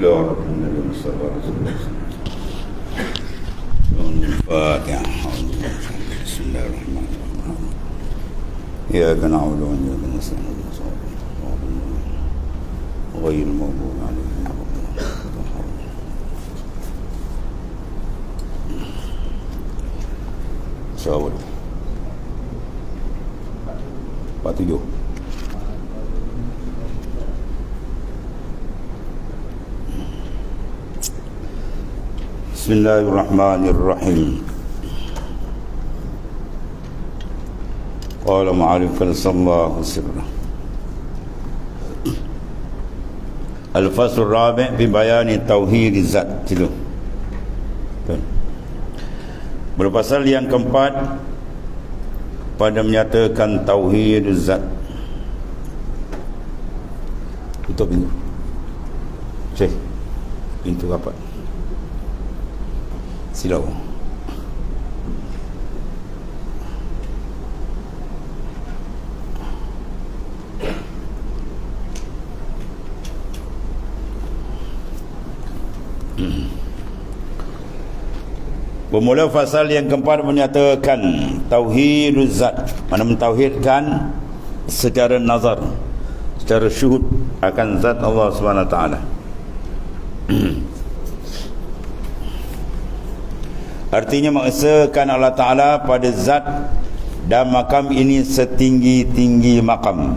إلى ربنا المصطفى رسول الله الفاتحة. بسم الله الرحمن الرحيم. إياك نعبد وإياك نستعين غير المغضوب عليهم ولا الضالين. Sawal 47. Bismillahirrahmanirrahim. Qala ma'alif sallallahu sirrah. Al-fasl rabi' fi bayani tauhid zat. Itu. Berpasal yang keempat pada menyatakan tauhid zat. Tutup pintu. Cek. Pintu rapat. Silau. Bermula fasal yang keempat menyatakan tauhid zat. Mana mentauhidkan secara nazar, secara syuhud akan zat Allah Subhanahu Wa Taala. Artinya mengesahkan Allah Ta'ala pada zat dan makam ini setinggi-tinggi makam,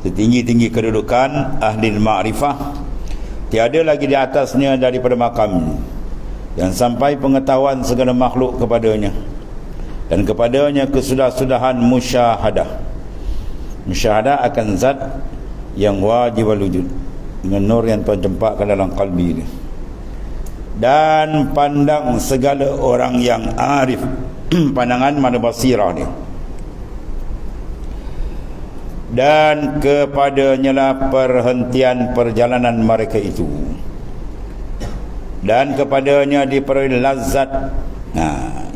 setinggi-tinggi kedudukan ahli ma'rifah. Tiada lagi di atasnya daripada makam ini, yang sampai pengetahuan segala makhluk kepadanya, dan kepadanya kesudah-sudahan musyahadah. Musyahadah akan zat yang wajib wujud, dengan nur yang Tuhan cempakkan dalam qalbi ini. Dan pandang segala orang yang arif pandangan mana basirah dia, dan kepadanya lah perhentian perjalanan mereka itu, dan kepadanya diperoleh lazat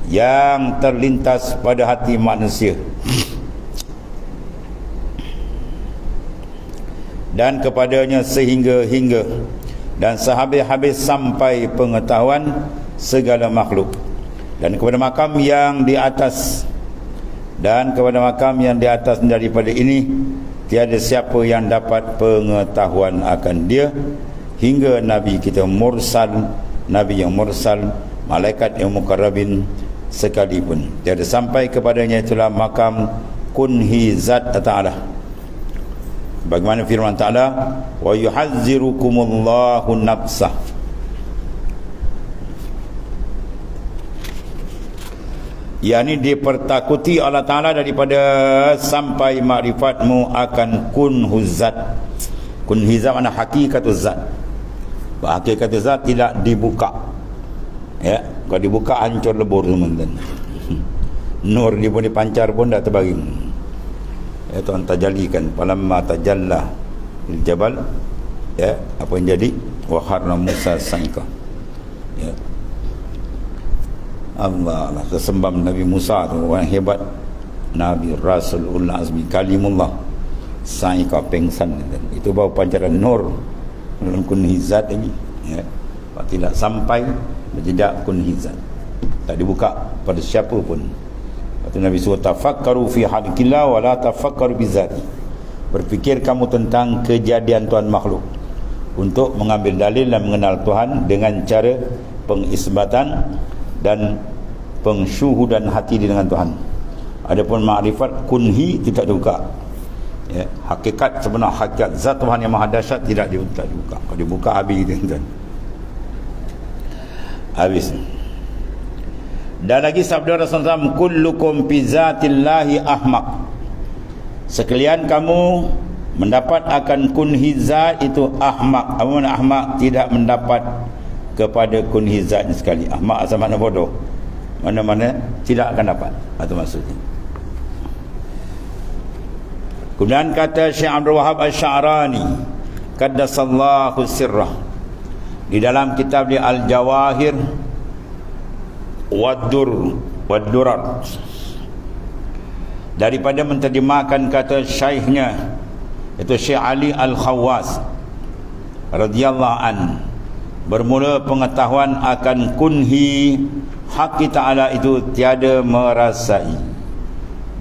yang terlintas pada hati manusia, dan kepadanya sehingga-hingga dan sehabis-habis sampai pengetahuan segala makhluk, dan kepada makam yang di atas, dan kepada makam yang di atas daripada ini tiada siapa yang dapat pengetahuan akan dia, hingga Nabi kita mursal, Nabi yang mursal, malaikat yang mukarrabin sekalipun tiada sampai kepadanya. Itulah makam kunhi zat ta'ala. Bagaimana firman Ta'ala, wa yuhazzirukumullahu nafsah. Yani dipertakuti Allah Ta'ala daripada sampai makrifatmu akan kun huzat. Kun hizat mana hakikat zat. Hakikat zat tidak dibuka. Ya, kalau dibuka hancur lebur semua. Nur dia pun dipancar pun tak terbaring. Ya, Tuhan tajalikan falamma tajalla lil jabal, ya, apa yang jadi wa kharra Musa saika. Ya, Allah kesembam Nabi Musa tu orang hebat, Nabi Rasulul Azmi kalimullah saika pengsan. Itu baru pancaran nur dalam kunhizat ini, ya, tidak sampai menjejak kunhizat, tak dibuka pada siapa pun. Kata Nabi suruh tafakkaru fi hadikillah wa la tafakkaru bizati. Berfikir kamu tentang kejadian Tuhan makhluk, untuk mengambil dalil dan mengenal Tuhan dengan cara pengisbatan dan pengsyuhudan hati dengan Tuhan. Adapun makrifat kunhi tidak dibuka. Ya, hakikat sebenar, hakikat zat Tuhan yang maha dahsyat tidak dibuka. Kalau dibuka habis dia. Habis. Dan lagi sabda Rasulullah SAW, kullukum fi zatillahi ahmaq. Sekalian kamu mendapat akan kunhizat itu ahmaq. Apa makna ahmaq? Tidak mendapat kepada kunhizatnya sekali. Ahmaq asal makna bodoh. Mana-mana tidak akan dapat. Itu maksudnya. Kemudian kata Syekh Abdul Wahab Asy-Sya'rani qaddasallahu sirrah, di dalam kitab dia Al-Jawahir Wad-Durar, daripada menterjemahkan kata syekhnya, itu Syekh Ali Al-Khawwas, radhiyallahu an, bermula pengetahuan akan kunhi hak ta'ala itu tiada merasai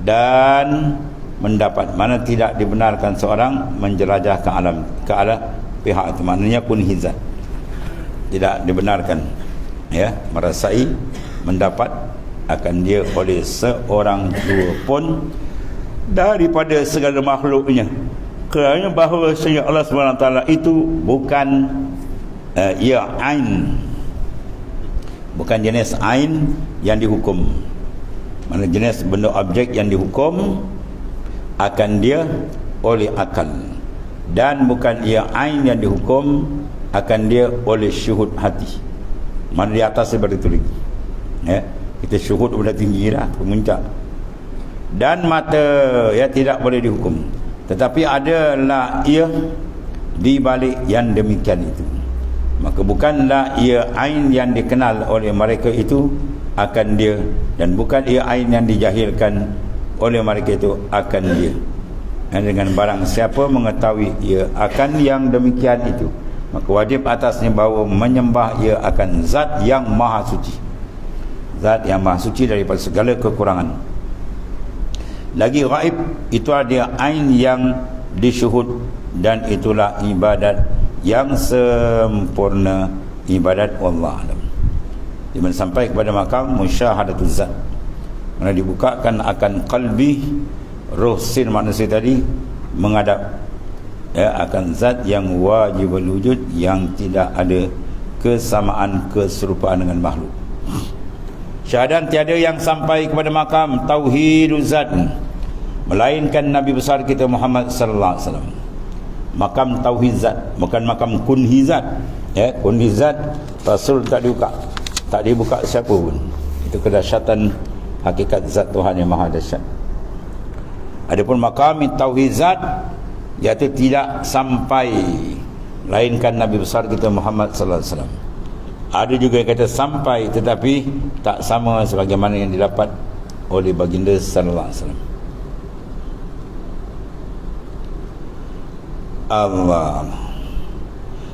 dan mendapat, mana tidak dibenarkan seorang menjelajah ke alam pihak itu, maknanya kunhi zat tidak dibenarkan merasai mendapat akan dia oleh seorang jua pun daripada segala makhluknya, kerana bahawa Allah SWT itu bukan ia ain, bukan jenis ain yang dihukum, mana jenis benda objek yang dihukum akan dia oleh akal, dan bukan ia ain yang dihukum akan dia oleh syuhud hati, mana di atas daripada itu lagi. Kita syuhud benda tinggi dah, pemuncak. Dan mata tidak boleh dihukum, tetapi adalah ia di balik yang demikian itu, maka bukanlah ia ain yang dikenal oleh mereka itu akan dia, dan bukan ia ain yang dijahilkan oleh mereka itu akan dia. Dan dengan barang siapa mengetahui ia akan yang demikian itu, maka wajib atasnya bahawa menyembah ia akan zat yang maha suci, zat yang maha suci daripada segala kekurangan. Lagi gaib itu ada ain yang disyuhud, dan itulah ibadat yang sempurna, ibadat Allah alam, di mana sampai kepada makam musyahadatul zat, mana dibukakan akan qalbi, roh sin manusia tadi menghadap akan zat yang wajib wujud, yang tidak ada kesamaan keserupaan dengan makhluk. Syahadat tiada yang sampai kepada makam tauhidul zat melainkan Nabi besar kita Muhammad sallallahu alaihi wasallam. Makam tauhid zat, bukan makam kunhi zat. Kunhi zat Rasul tak dibuka siapa pun. Itu kedahsyatan hakikat zat Tuhan yang maha dahsyat. Adapun makam tauhid zat, iaitu tidak sampai melainkan Nabi besar kita Muhammad sallallahu alaihi wasallam. Ada juga yang kata sampai tetapi tak sama sebagaimana yang didapat oleh baginda sallallahu alaihi wasallam. Allah,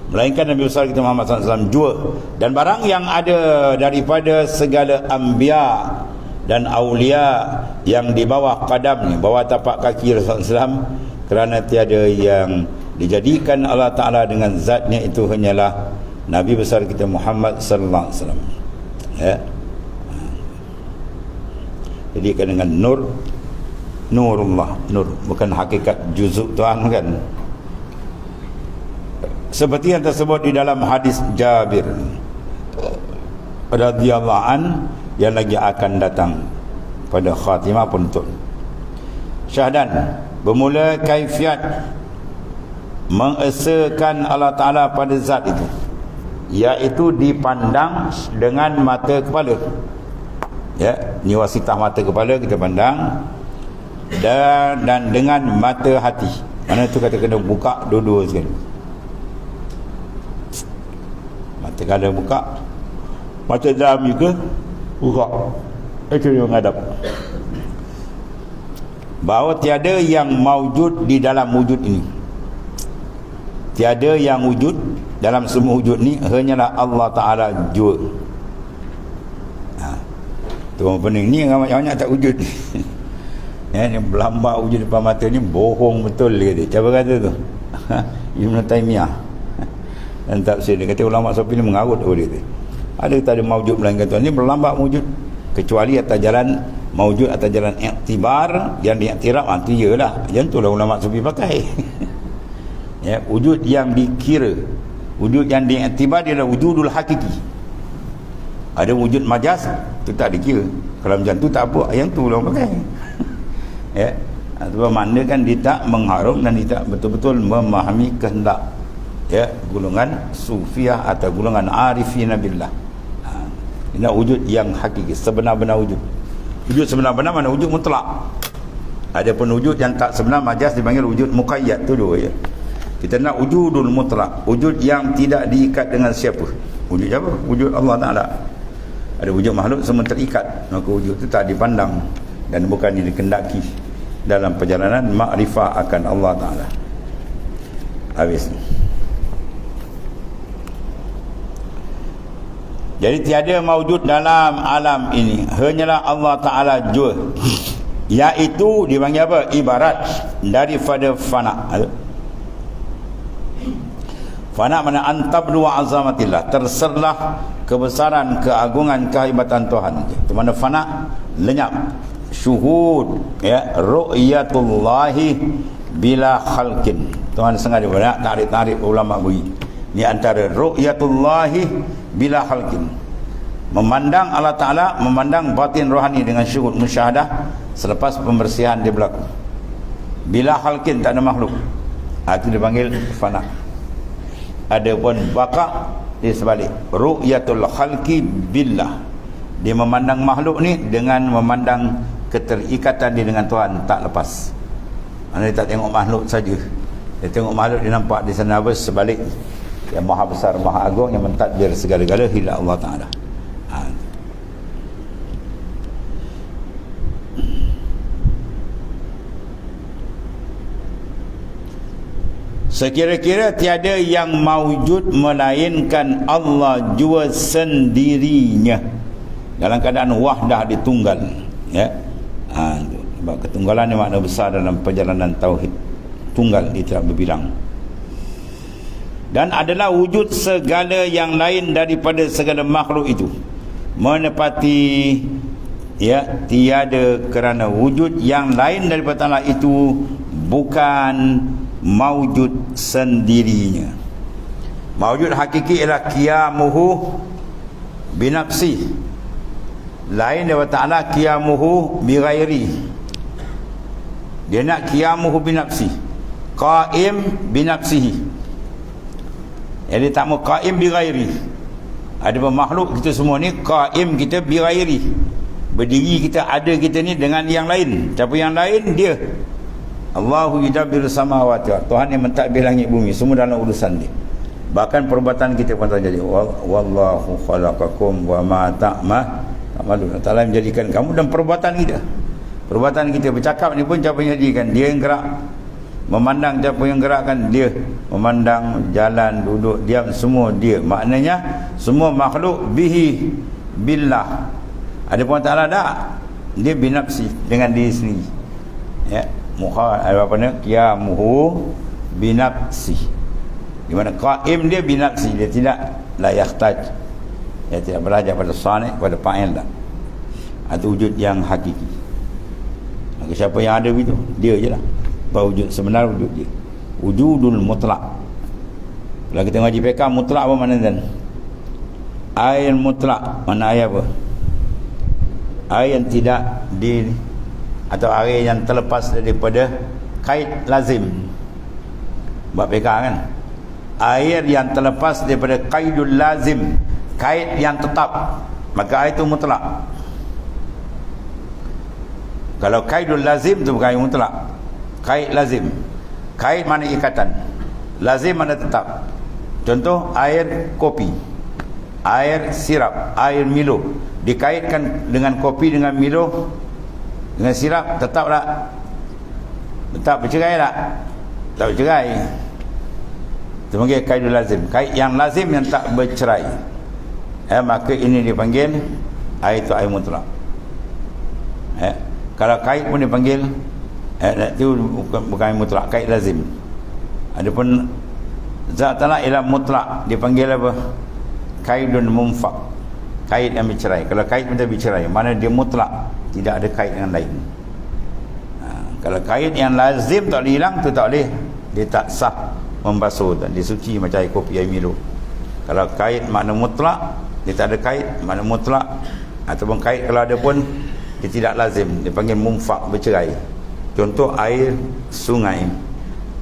melainkan Nabi besar kita Muhammad sallallahu alaihi wasallam jua, dan barang yang ada daripada segala anbiya dan aulia yang di bawah qadam, bawah tapak kaki Rasulullah SAW, kerana tiada yang dijadikan Allah Ta'ala dengan zatnya itu hanyalah Nabi besar kita Muhammad sallallahu alaihi wasallam. Jadi dengan nurullah, nur, bukan hakikat juzuk Tuhan kan. Seperti yang tersebut di dalam hadis Jabir radhiyallahu an yang lagi akan datang pada khatimah penutup. Syahadat bermula kaifiat mengesakan Allah Ta'ala pada zat itu, iaitu dipandang dengan mata kepala. Ni wasitah mata kepala kita pandang, dan dengan mata hati. Mana tu kata kena buka dua-dua sekali. Mata kanan buka, mata dalam juga buka, itu yang menghadap. Bahawa tiada yang maujud di dalam wujud ini, tiada yang wujud dalam semua wujud ni hanyalah Allah Ta'ala jua. Tu orang pening ni banyak tak wujud. Ni berlambak wujud depan mata ni bohong betul dia. Siapa kata tu? Ibn Taymiyah. Dan tafsir dia kata ulama Sufi ni mengarut oleh dia. Ada tak ada maujud melainkan Tuhan ni berlambak wujud, kecuali atas jalan maujud, atas jalan iktibar yang diiktiraf, itu iyalah. Yang itulah ulama Sufi pakai. Wujud yang dikira, wujud yang diiktibar dia adalah wujudul hakiki. Ada wujud majaz, itu tak dikira. Kalau macam tu tak apa, yang tu orang pakai. Sebab makna kan dia tak mengharum dan dia tak betul-betul memahami kehendak golongan sufiah atau golongan arifina billah. Ini wujud yang hakiki, sebenar-benar wujud. Wujud sebenar-benar mana wujud mutlak. Ada pun wujud yang tak sebenar majaz dipanggil wujud muqayyad, tu dua ya. Kita nak wujudul mutlak, wujud yang tidak diikat dengan siapa. Wujud apa? Wujud Allah Ta'ala. Ada wujud makhluk semua terikat, maka wujud itu tak dipandang dan bukan dikendaki dalam perjalanan makrifah akan Allah Ta'ala. Habis. Jadi tiada maujud dalam alam ini, hanyalah Allah Ta'ala jua, iaitu dipanggil apa? Ibarat daripada fana. Fana mana antablu wa azamatillah, terserlah kebesaran, keagungan, kehebatan Tuhan. Itu mana fana? Lenyap. Syuhud, ya, ru'yatullahi bila khalqin. Tuhan sengaja banyak tarik-tarik ulama beri. Ini antara ru'yatullahi bila khalqin, memandang Allah Ta'ala, memandang batin rohani dengan syuhud musyahadah selepas pembersihan dia berlaku. Bila khalqin, tak ada makhluk, itu dipanggil fana. Ada pun baka di sebalik, ru'yatul khalqi billah, dia memandang makhluk ni dengan memandang keterikatan dia dengan Tuhan, tak lepas. Dia tak tengok makhluk saja, dia tengok makhluk, dia nampak di sana apa? Sebalik yang maha besar, maha agung, yang mentadbir segala-gala, hidup Allah Ta'ala. Sekira-kira tiada yang maujud melainkan Allah jua sendirinya, dalam keadaan wahdah, ditunggal, ya. Sebab ketunggalan ni makna besar dalam perjalanan tauhid. Tunggal, dia tidak berbilang. Dan adalah wujud segala yang lain daripada segala makhluk itu, menepati, ya, tiada kerana wujud yang lain daripada Allah itu bukan maujud sendirinya. Maujud hakiki ialah qiyamuhu binafsi, lain daripada Allah qiyamuhu bighairi. Dia nak qiyamuhu binafsi, qaim binafsihi. Jadi tak mau qaim bighairi. Ada makhluk kita semua ni qaim kita bighairi, berdiri kita, ada kita ni dengan yang lain. Siapa yang lain? Dia Allahu yudabbiru samawati, Tuhan yang mentadbir langit bumi, semua dalam urusan dia. Bahkan perbuatan kita pun terjadi. Wallahu khalaqakum wa ma ta'malun. Allah menjadikan kamu dan perbuatan kita. Perbuatan kita bercakap ni pun siapa yang jadikan? Dia yang gerak. Memandang, siapa yang gerakkan? Dia. Memandang, jalan, duduk, diam, semua dia. Maknanya semua makhluk bihi billah. Ada pun Ta'ala tak? Dia binafsi, dengan diri sendiri. Ya, apa ni? Qiyamuhu binafsi. Di mana qaim dia binafsi, dia tidak la yahtaj. Dia tidak belajar pada sani', pada fa'il tak. Itu wujud yang hakiki. Maka siapa yang ada begitu? Dia je lah. Wujud sebenar, wujud dia. Wujudul mutlak. Kalau kita ngaji fiqh, mutlak apa makna dan? Air mutlak, mana air apa? Air yang tidak di, atau air yang terlepas daripada kait lazim. Buat fiqh kan? Air yang terlepas daripada qaidul lazim, kait yang tetap, maka air itu mutlak. Kalau kaidul lazim itu bukan yang mutlak. Kait lazim, kait mana ikatan, lazim mana tetap. Contoh air kopi, air sirap, air Milo, dikaitkan dengan kopi, dengan Milo, dengan sirap, tetap tak? Tetap bercerai tak? Tak bercerai. Itu panggil kaidul lazim, kait yang lazim yang tak bercerai. Maka ini dipanggil air itu air mutlak. Kalau kait pun dipanggil itu bukan mutlak, kait lazim. Adapun zat Allah ialah mutlak, dipanggil apa? Kaidun mumfaq, kait yang bercerai. Kalau kait pun tak bercerai, mana dia mutlak, tidak ada kait yang lain. Kalau kait yang lazim tak boleh hilang, tu tak boleh, dia tak sah membasuh dan disuci macam air kopi, air Milo. Kalau kait makna mutlak, dia tak ada kait makna mutlak, ataupun kait kalau ada pun dia tidak lazim, dipanggil mumfaq, bercerai. Contoh air sungai,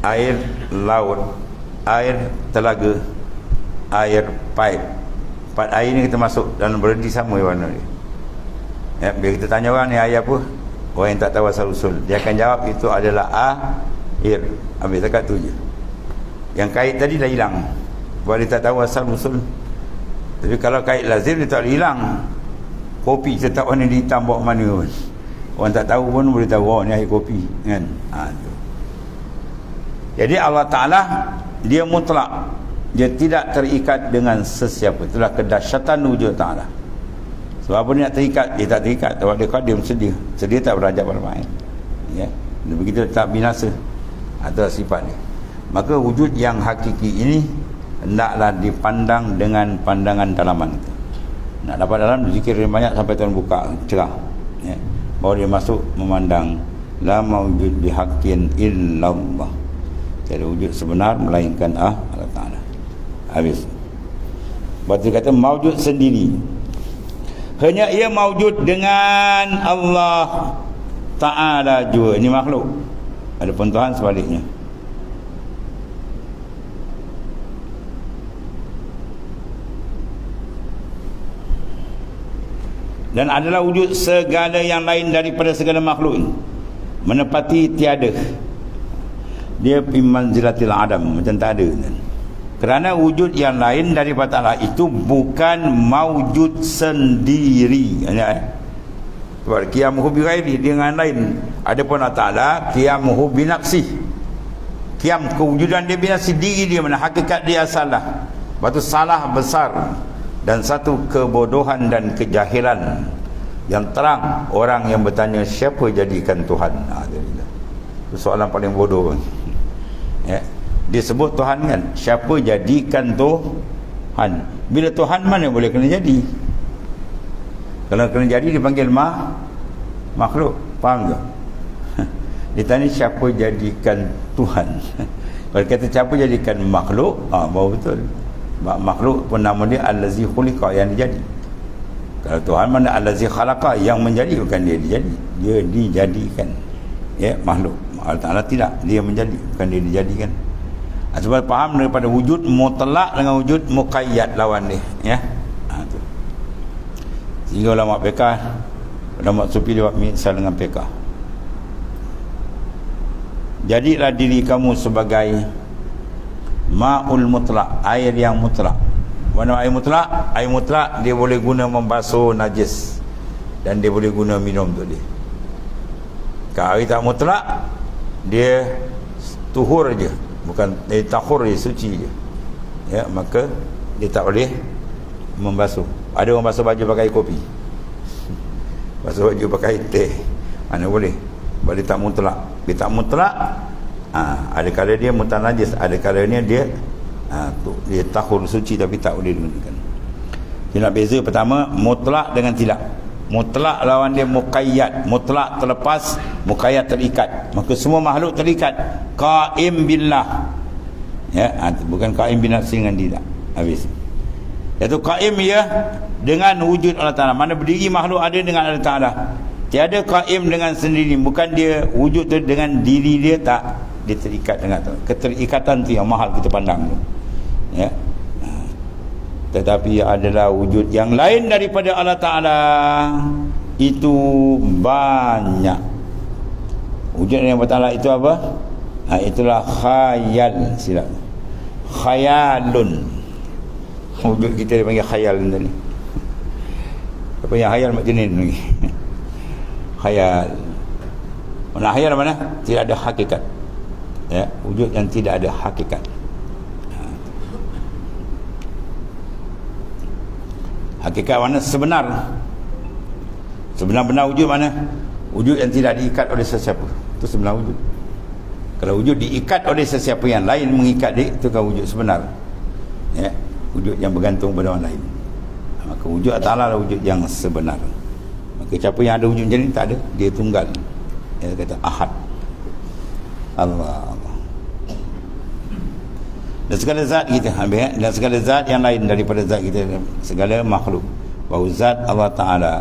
air laut, air telaga, air pipe. Empat air ni kita masuk dalam berhenti sama warna dia. Bila kita tanya orang ni air apa, orang yang tak tahu asal usul, dia akan jawab itu adalah air. Habis dekat tu je. Yang kait tadi dah hilang, sebab dia tak tahu asal usul. Tapi kalau kait lazim, dia tak boleh hilang. Kopi tetap warna hitam bawa mana pun, orang tak tahu pun boleh tahu, oh ni air kopi kan. Tu. Jadi Allah Ta'ala dia mutlak, Dia tidak terikat dengan sesiapa. Itulah kedahsyatan wujud Ta'ala. Sebab apa dia nak terikat? Dia tak terikat. Sebab dia qadim, sedia. Sedia tak beranjak pada main. Ya. Begitu tak binasa. Adalah sifat dia. Maka wujud yang hakiki ini hendaklah dipandang dengan pandangan dalaman kita. Nak dapat dalam, zikir banyak sampai Tuhan buka cerah. Ya. Baru dia masuk memandang la mawjud bihaqqin illallah. Tiada wujud sebenar melainkan Allah Ta'ala. Habis. Lepas tu kata mawjud sendiri. Hanya ia mawjud dengan Allah Ta'ala juga. Ini makhluk. Ada pun Tuhan sebaliknya. Dan adalah wujud segala yang lain daripada segala makhluk ini. Menepati tiada. Dia bimanzilatil adam, macam tak ada. Kerana wujud yang lain daripada Allah itu bukan mawjud sendiri. Sebab qiyamuhu bi ghairi, dengan lain. Adapun Allah Ta'ala qiyamuhu bi nafsi. Qiyam kewujudan dia bi nafsi, diri dia mana hakikat dia salah. Lepas tu salah besar. Dan satu kebodohan dan kejahilan yang terang orang yang bertanya siapa jadikan Tuhan. Itu soalan paling bodoh. Ya. Dia sebut Tuhan kan, siapa jadikan Tuhan? Bila Tuhan mana boleh kena jadi? Kalau kena jadi dipanggil makhluk. Faham tak? Dia tanya siapa jadikan Tuhan. Kalau kata siapa jadikan makhluk, baru betul. Makhluk pun nama dia allazi khuliqa, yang dijadi. Kalau Tuhan mana allazi khalaqa, yang menjadi, bukan dia dijadi. Dia dijadikan. Ya, makhluk. Allah Ta'ala tidak, dia menjadi, bukan dia dijadikan. Sebab faham daripada wujud mutlak dengan wujud muqayyad, lawan dia, ya. Tu. Sehingga ulama fiqh, ulama sufi dia buat misal dengan fiqh. Jadilah diri kamu sebagai ma'ul mutlak, air yang mutlak. Mana air mutlak? Air mutlak dia boleh guna membasuh najis, dan dia boleh guna minum untuk dia. Kalau air tak mutlak, dia tuhur je, bukan tahur je, suci je. Ya, maka dia tak boleh membasuh. Ada orang basuh baju pakai kopi, basuh baju pakai teh, mana boleh? Sebab dia tak mutlak. Dia tak mutlak, ada kala dia mutanajis, ada kalanya dia dia tahur, suci, tapi tak boleh digunakan. Dia nak beza pertama mutlak dengan tidak. Mutlak lawan dia muqayyad. Mutlak terlepas, muqayyad terikat. Maka semua makhluk terikat. Qaim billah. Ya, bukan qaim bin nafsi dengan dia. Habis. Iaitu qaim ya dengan wujud Allah Ta'ala. Mana berdiri makhluk ada dengan Allah Ta'ala. Tiada qaim dengan sendiri. Bukan dia wujud tu dengan diri dia, tak. Dia terikat dengan tu. Keterikatan tu yang mahal kita pandang tu. Ya. Tetapi adalah wujud yang lain daripada Allah Ta'ala. Itu banyak. Wujud yang Allah Ta'ala itu apa? Itulah khayal. Silap. Khayalun. Wujud kita dipanggil khayal ni. Apa yang khayal macam ni lagi? Khayal. Mana khayal mana? Tidak ada hakikat. Ya, wujud yang tidak ada hakikat. Hakikat mana? Sebenar. Sebenar-benar wujud mana? Wujud yang tidak diikat oleh sesiapa. Itu sebenar wujud. Kalau wujud diikat oleh sesiapa yang lain, mengikat dia, itu kan wujud sebenar. Ya, wujud yang bergantung pada orang lain. Maka wujud Allah Ta'ala adalah wujud yang sebenar. Maka siapa yang ada wujud macam ni, tak ada. Dia tunggal. Dia kata ahad. Allah. Dan segala zat kita, dan segala zat yang lain daripada zat kita, segala makhluk, bahawa zat Allah Ta'ala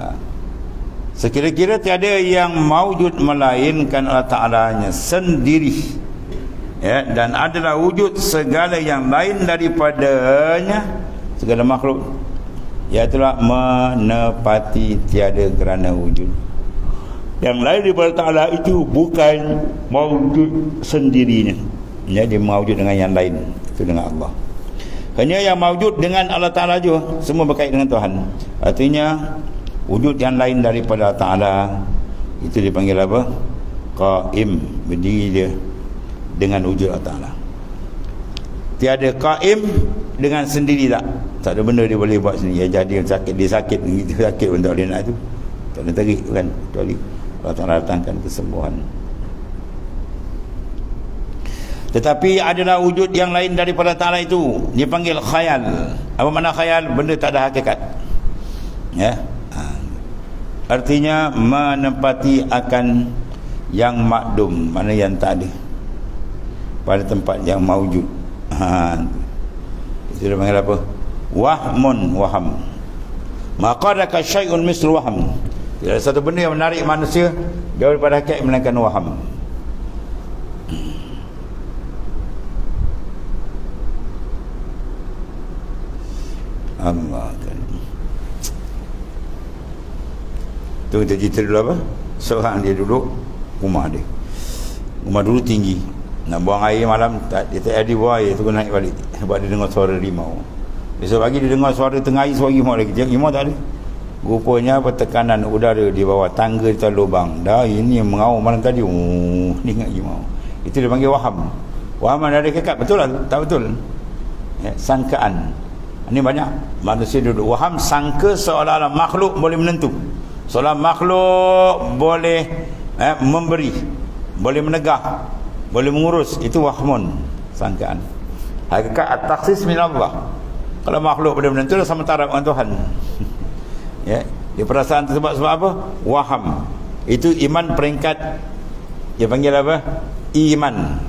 sekira-kira tiada yang mawjud melainkan Allah Ta'alanya sendiri, ya, dan adalah wujud segala yang lain daripadanya, segala makhluk, iaitulah menepati tiada kerana wujud yang lain daripada Ta'ala itu bukan mawjud sendirinya. Ya, dia mawjud dengan yang lain, itu dengan Allah. Hanya yang mawjud dengan Allah Ta'ala juga, semua berkait dengan Tuhan. Artinya wujud yang lain daripada Allah Ta'ala itu dipanggil apa? Qaim, berdiri dia dengan wujud Allah Ta'ala. Tiada qaim dengan sendiri tak? Tak ada benda dia boleh buat sendiri. Ya, jadi dia sakit gitu, sakit pun tak boleh nak tu. Tak boleh tarik kan, kecuali Allah Ta'ala datangkan kesembuhan. Tetapi adalah wujud yang lain daripada Ta'ala itu, dipanggil khayal. Apa makna khayal? Benda tak ada hakikat. Ya. Artinya menempati akan yang makdum, mana yang tak ada, pada tempat yang maujud. Itu dia panggil apa? Wahmun, waham. Maqadaka syai'un mislu waham. Tidak ada satu benda yang menarik manusia jauh daripada hakikat melainkan waham. Allah kan. Tu kita cerita dulu apa? Seorang dia duduk rumah dia. Rumah dulu tinggi. Nak buang air malam dia tak ada buang air, tu kena naik balik sebab dia dengar suara rimau. Besok pagi dia dengar suara tengah air, suara rimau lagi. Rimau tak ada. Rupanya apa, tekanan udara di bawah tangga tu lubang. Dah ini yang mengaum malam tadi. Ni ingat rimau. Itu dia panggil waham. Waham ada kekat, betul lah? Tak betul. Ya, sangkaan. Ini banyak manusia duduk waham, sangka seolah-olah makhluk boleh menentu, seolah makhluk boleh memberi, boleh menegah, boleh mengurus. Itu wahmun, sangkaan. Hakikat at-takhsis min Allah. Kalau makhluk boleh menentu, sama taraf dengan Tuhan. Ya, dia perasaan tersebut sebab apa? Waham. Itu iman peringkat, dia panggil apa? Iman.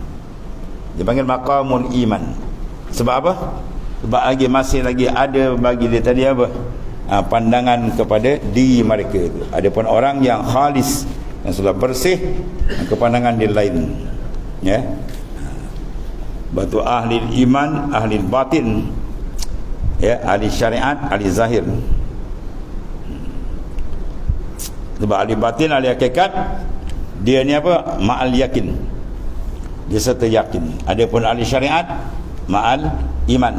Dia panggil maqamul iman. Sebab apa? Sebab masih lagi ada bagi dia tadi apa? Pandangan kepada diri mereka itu. Adapun orang yang khalis, yang sudah bersih, kepandangan dia lain. Ya. Batu ahli iman, ahli batin, ya, ahli syariat, ahli zahir. Sebab ahli batin, ahli hakikat, dia ni apa? Ma'al yakin. Dia serta yakin. Adapun ahli syariat, ma'al iman.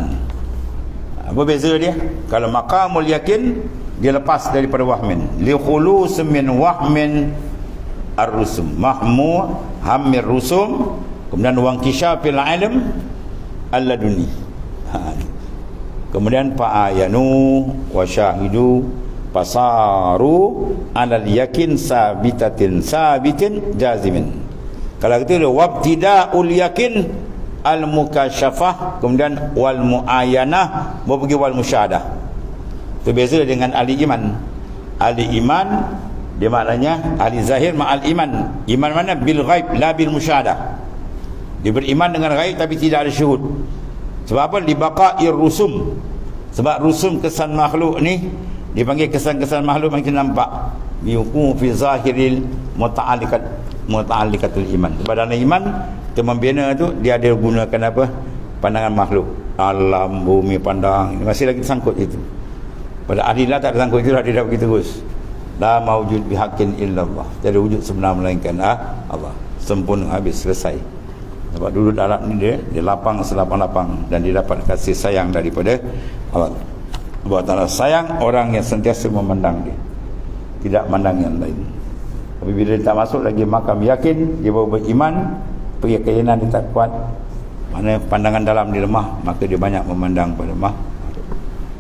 Apa beza dia? Kalau maqamul yakin, dia lepas daripada wahmin. Li khulus min wahmin ar-rusum. Mahmu hamir rusum. Kemudian wangkishafil ilm alladuni. Kemudian fa'ayanu wa syahidu pasaru alal yakin sabitin jazimin. Kalau itu wabtida'ul yakin al-mukasyafah, kemudian wal muayanah, baru pergi wal musyahadah. Itu beza dengan ahli iman. Ahli iman dia maknanya ahli zahir ma'al iman. Iman mana? Bil ghaib, la bil musyahadah. Dia beriman dengan ghaib tapi tidak ada syuhud. Sebab apa? Li baqa'ir rusum. Sebab rusum kesan makhluk ni dipanggil kesan-kesan makhluk makin nampak. Biuku fi zahiril muta'allikatul iman. Sebab dalam iman kita membina tu, dia ada gunakan apa? Pandangan makhluk, alam, bumi, pandang. Ini masih lagi sangkut itu. Pada ahli lah tak ada sangkut itu, dia dah begitu terus. La mawjud bihaqqin illallah. Tiada wujud sebenar melainkan Allah. Sempurna, habis, selesai. Sebab dulu dalam ni dia lapang selapang-lapang, dan dia dapat kasih sayang daripada Allah. Allah Ta'ala sayang orang yang sentiasa memandang dia, tidak memandang yang lain. Tapi bila dia tak masuk lagi makam yakin, dia baru beriman, keyakinan dia tak kuat, mana pandangan dalam dia lemah, maka dia banyak memandang pada makhluk.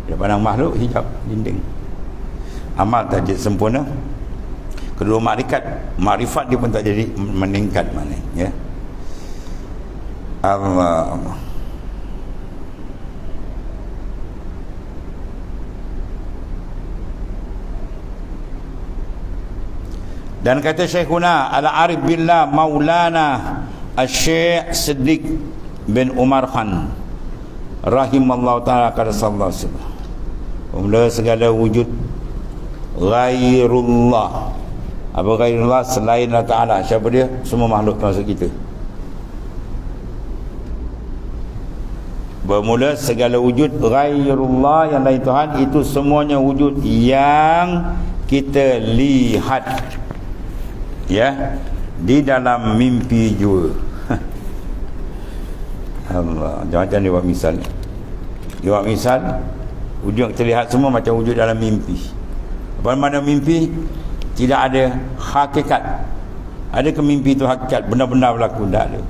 Dia pandang makhluk, hijab, dinding. Amal tak jadi sempurna. Kedua makrifat dia pun tak jadi meningkat mana, ya. Allah. Dan kata Syekhuna Al-Arif Billah Maulana Al-Syekh Siddiq bin Umar Khan rahimallahu ta'ala kata sallallahu alaihi wasallam, mula segala wujud ghairullah. Apa ghairullah? Selain Allah Ta'ala. Siapa dia? Semua makhluk termasuk kita. Bermula segala wujud ghairullah, yang lain Tuhan, itu semuanya wujud yang kita lihat, ya, di dalam mimpi juga. Allah, macam dia buat misal. Dia buat misal, wujud yang terlihat semua macam wujud dalam mimpi. Apa mana mimpi? Tidak ada hakikat. Ada ke mimpi itu hakikat? Benda-benda berlaku? Tak ada.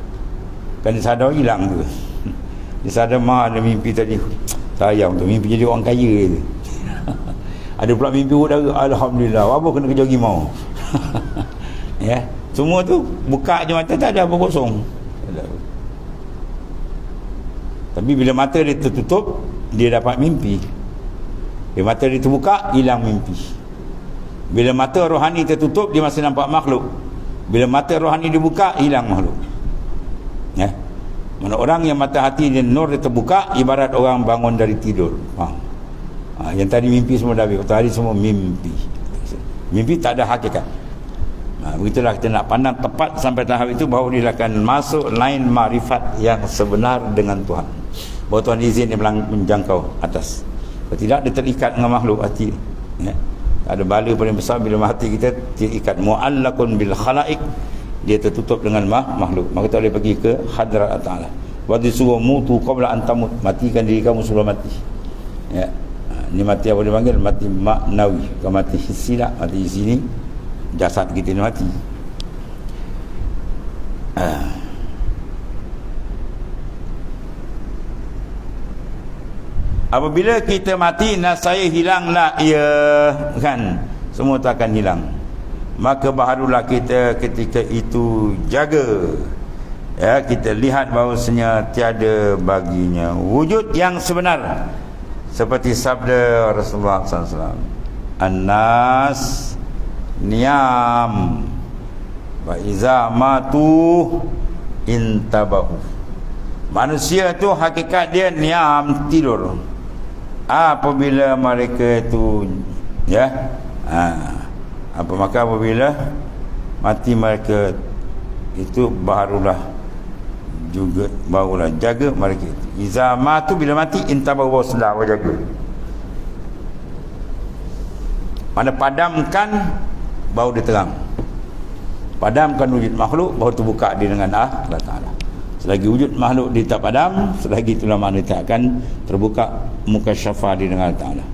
Kan dia sadar hilang tu. Di Sadamah ada mimpi tadi, sayang tu mimpi jadi orang kaya je. Ada pula mimpi udara, alhamdulillah, apa kena kerja gimau. Ya, semua tu buka je mata tak ada apa kosong. Tapi bila mata dia tertutup, dia dapat mimpi. Bila mata dia terbuka, hilang mimpi. Bila mata rohani tertutup, dia masih nampak makhluk. Bila mata rohani dibuka, hilang makhluk. Ya. Mana orang yang mata hati dia nur dia terbuka, ibarat orang bangun dari tidur. Faham? Yang tadi mimpi semua dah habis. Tadi semua mimpi. Mimpi tak ada hakikat. Begitulah kita nak pandang tepat sampai tahap itu, bahawa dia akan masuk lain makrifat yang sebenar dengan Tuhan. Bahawa Tuhan izin dia menjangkau atas. Kalau tidak, dia terikat dengan makhluk hati. Ya. Ada bala paling besar bila hati kita terikat mu'allakun bil khalaik, dia tertutup dengan makhluk. Maka tak boleh pergi ke hadrat Ta'ala. Wa disuwa mutu qabla an tamut, matikan diri kamu sebelum mati. Ya. Ni mati apa dia panggil? Mati maknawi. Bukan mati hissi tak. Mati hissi ni jasad kita ni mati. Apabila kita mati, nasaya hilanglah ia, kan, semua tak akan hilang. Maka barulah kita ketika itu jaga, ya, kita lihat bahawasanya tiada baginya wujud yang sebenar, seperti sabda Rasulullah SAW, An-nas niam wa iza matu intabahu. Manusia tu hakikat dia niam, tidur. Apabila mereka itu, ya, maka apabila mati mereka itu, barulah jaga mereka itu. Iza matu, bila mati, intabahu, sedar jaga. Mana padamkan, baru dia terang. Padamkan wujud makhluk, baru terbuka dia dengan Allah Ta'ala. Selagi wujud makhluk dia tak padam, selagi itulah makna dia akan terbuka muka syafa dia dengan Allah Ta'ala.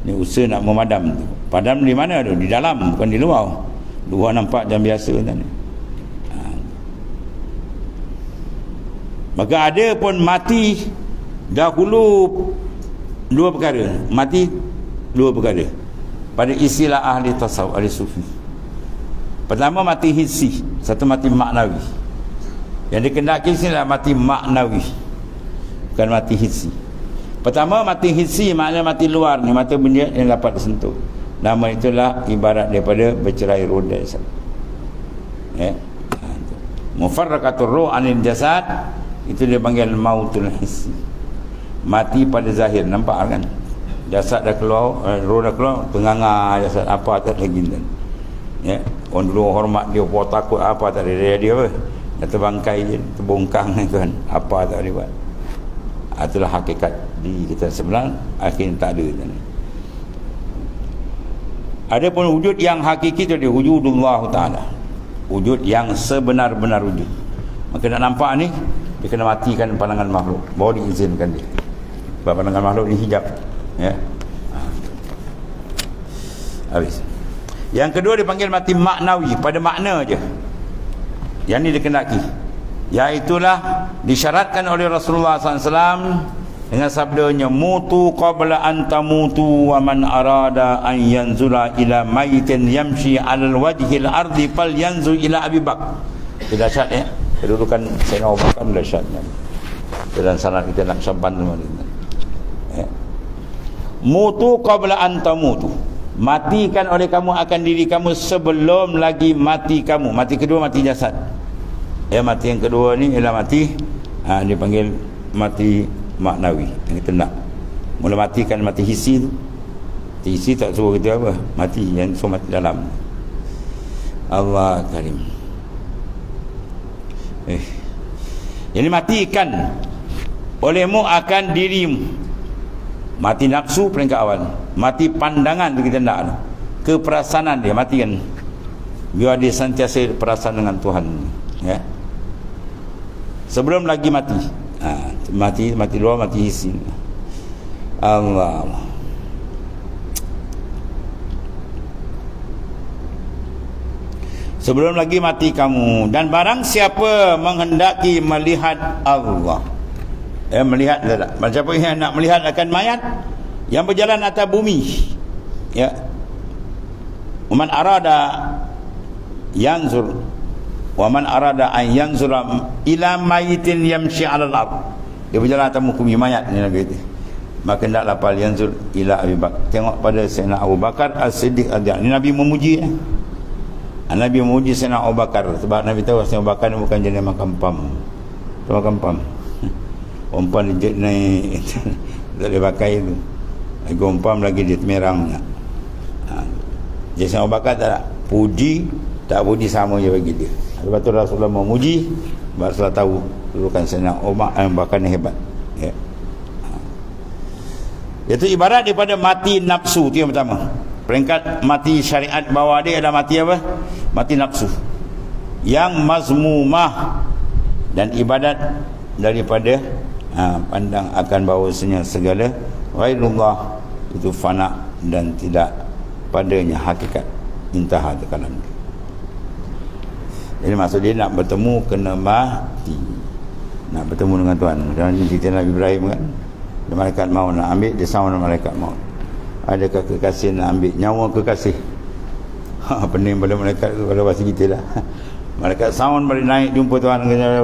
Ni usaha nak memadam tu. Padam di mana tu? Di dalam, bukan di luar. Luar nampak macam biasa tadi. Maka ada pun mati dahulu dua perkara. Mati dua perkara pada istilah ahli tasawuf, ahli sufi. Pertama mati hissi, satu mati maknawi. Yang dikendaki sini adalah mati maknawi, bukan mati hissi. Pertama mati hissi maknanya mati luar ni, mata benda yang dapat disentuh. Nama itulah ibarat daripada bercerai roda. Ya. Mufarraqatur ruh anil jasad, itu dia panggil mautul hissi. Mati pada zahir, nampak kan? Jasad dah keluar, roh dah keluar, penganga jasad, apa tak lagi. Ya. Orang dulu hormat dia, puas takut apa tak ada dia apa. Dah terbangkai je, terbongkang kan, apa tak boleh buat. Itulah hakikat di kita sebenar, akhirnya tak ada. Ada pun wujud yang hakiki tu dia wujudullah Ta'ala, wujud yang sebenar-benar wujud. Maka nak nampak ni, dia kena matikan pandangan makhluk, baru diizinkan dia. Sebab pandangan makhluk ni hijab. Ya. Habis. Yang kedua dipanggil mati maknawi, pada makna je. Yang ni dikendaki, iaitulah disyaratkan oleh Rasulullah SAW dengan sabdanya, mutu qabla an tamutu wa man arada an yanzula ila mayitin yamshi alal wajhil ardi fal yanzu ila Abi Bakr. Itu dahsyat ya, kedudukan Sayyidina Abu Bakar dahsyat. Dalam sanad kita nak sampan ya. Mutu qabla an tamutu, matikan oleh kamu akan diri kamu sebelum lagi mati kamu. Mati kedua mati jasad. Ya, mati yang kedua ni ialah mati dia panggil mati maknawi yang kita nak. Mula matikan mati hissi tu. Mati hissi tak suruh kita apa, mati yang so mati dalam. Allah Karim. Jadi matikan olehmu akan dirimu. Mati nafsu peringkat awal. Mati pandangan tu kita nak tu. Keperasanan dia matikan. Biar dia sentiasa perasaan dengan Tuhan. Ya. Sebelum lagi mati. Mati luar, mati hissi. Allah. sebelum lagi mati kamu. Dan barang siapa menghendaki melihat Allah, melihat tak? Siapa yang nak melihat akan mayat yang berjalan atas bumi, ya, man arada yanzur wa man arada an yanzura ila mayitin yamshi 'alal ard, dia berjalan atas muka bumi mayat ni Nabi kata, maka hendaklah pal yanzur ila Abi Bakar, tengok pada Sayyidina Abu Bakar As-Siddiq radhiyallahu. Ni Nabi memuji, Nabi memuji Sayyidina Abu Bakar sebab Nabi tahu Sayyidina Abu Bakar ni bukan jenis makan pam. Tu makan pam. Umpan dia naik tak boleh pakai tu. Gompam lagi dia merangnya. Jadi Sayyidina Abu Bakar tak puji, tak puji sama je bagi dia. Lepas tu Rasulullah memuji, Rasulullah tahu dudukan Sayyidina Abu Bakar ni hebat, ya. Itu ibarat daripada mati nafsu. Itu yang pertama. Peringkat mati syariat bawah dia adalah mati apa? Mati nafsu yang mazmumah, dan ibadat daripada pandang akan bahawasanya segala ghairullah itu fana dan tidak padanya hakikat, intaha kalam. Jadi maksud dia nak bertemu kena mati, nak bertemu dengan Tuhan. Dan cerita Nabi Ibrahim kan, malaikat maut nak ambil, dia sama dengan malaikat maut. Adakah kekasih nak ambil nyawa kekasih? Pening pada malaikat tu kalau bahasa kita lah. Malaikat sound balik naik jumpa Tuhan.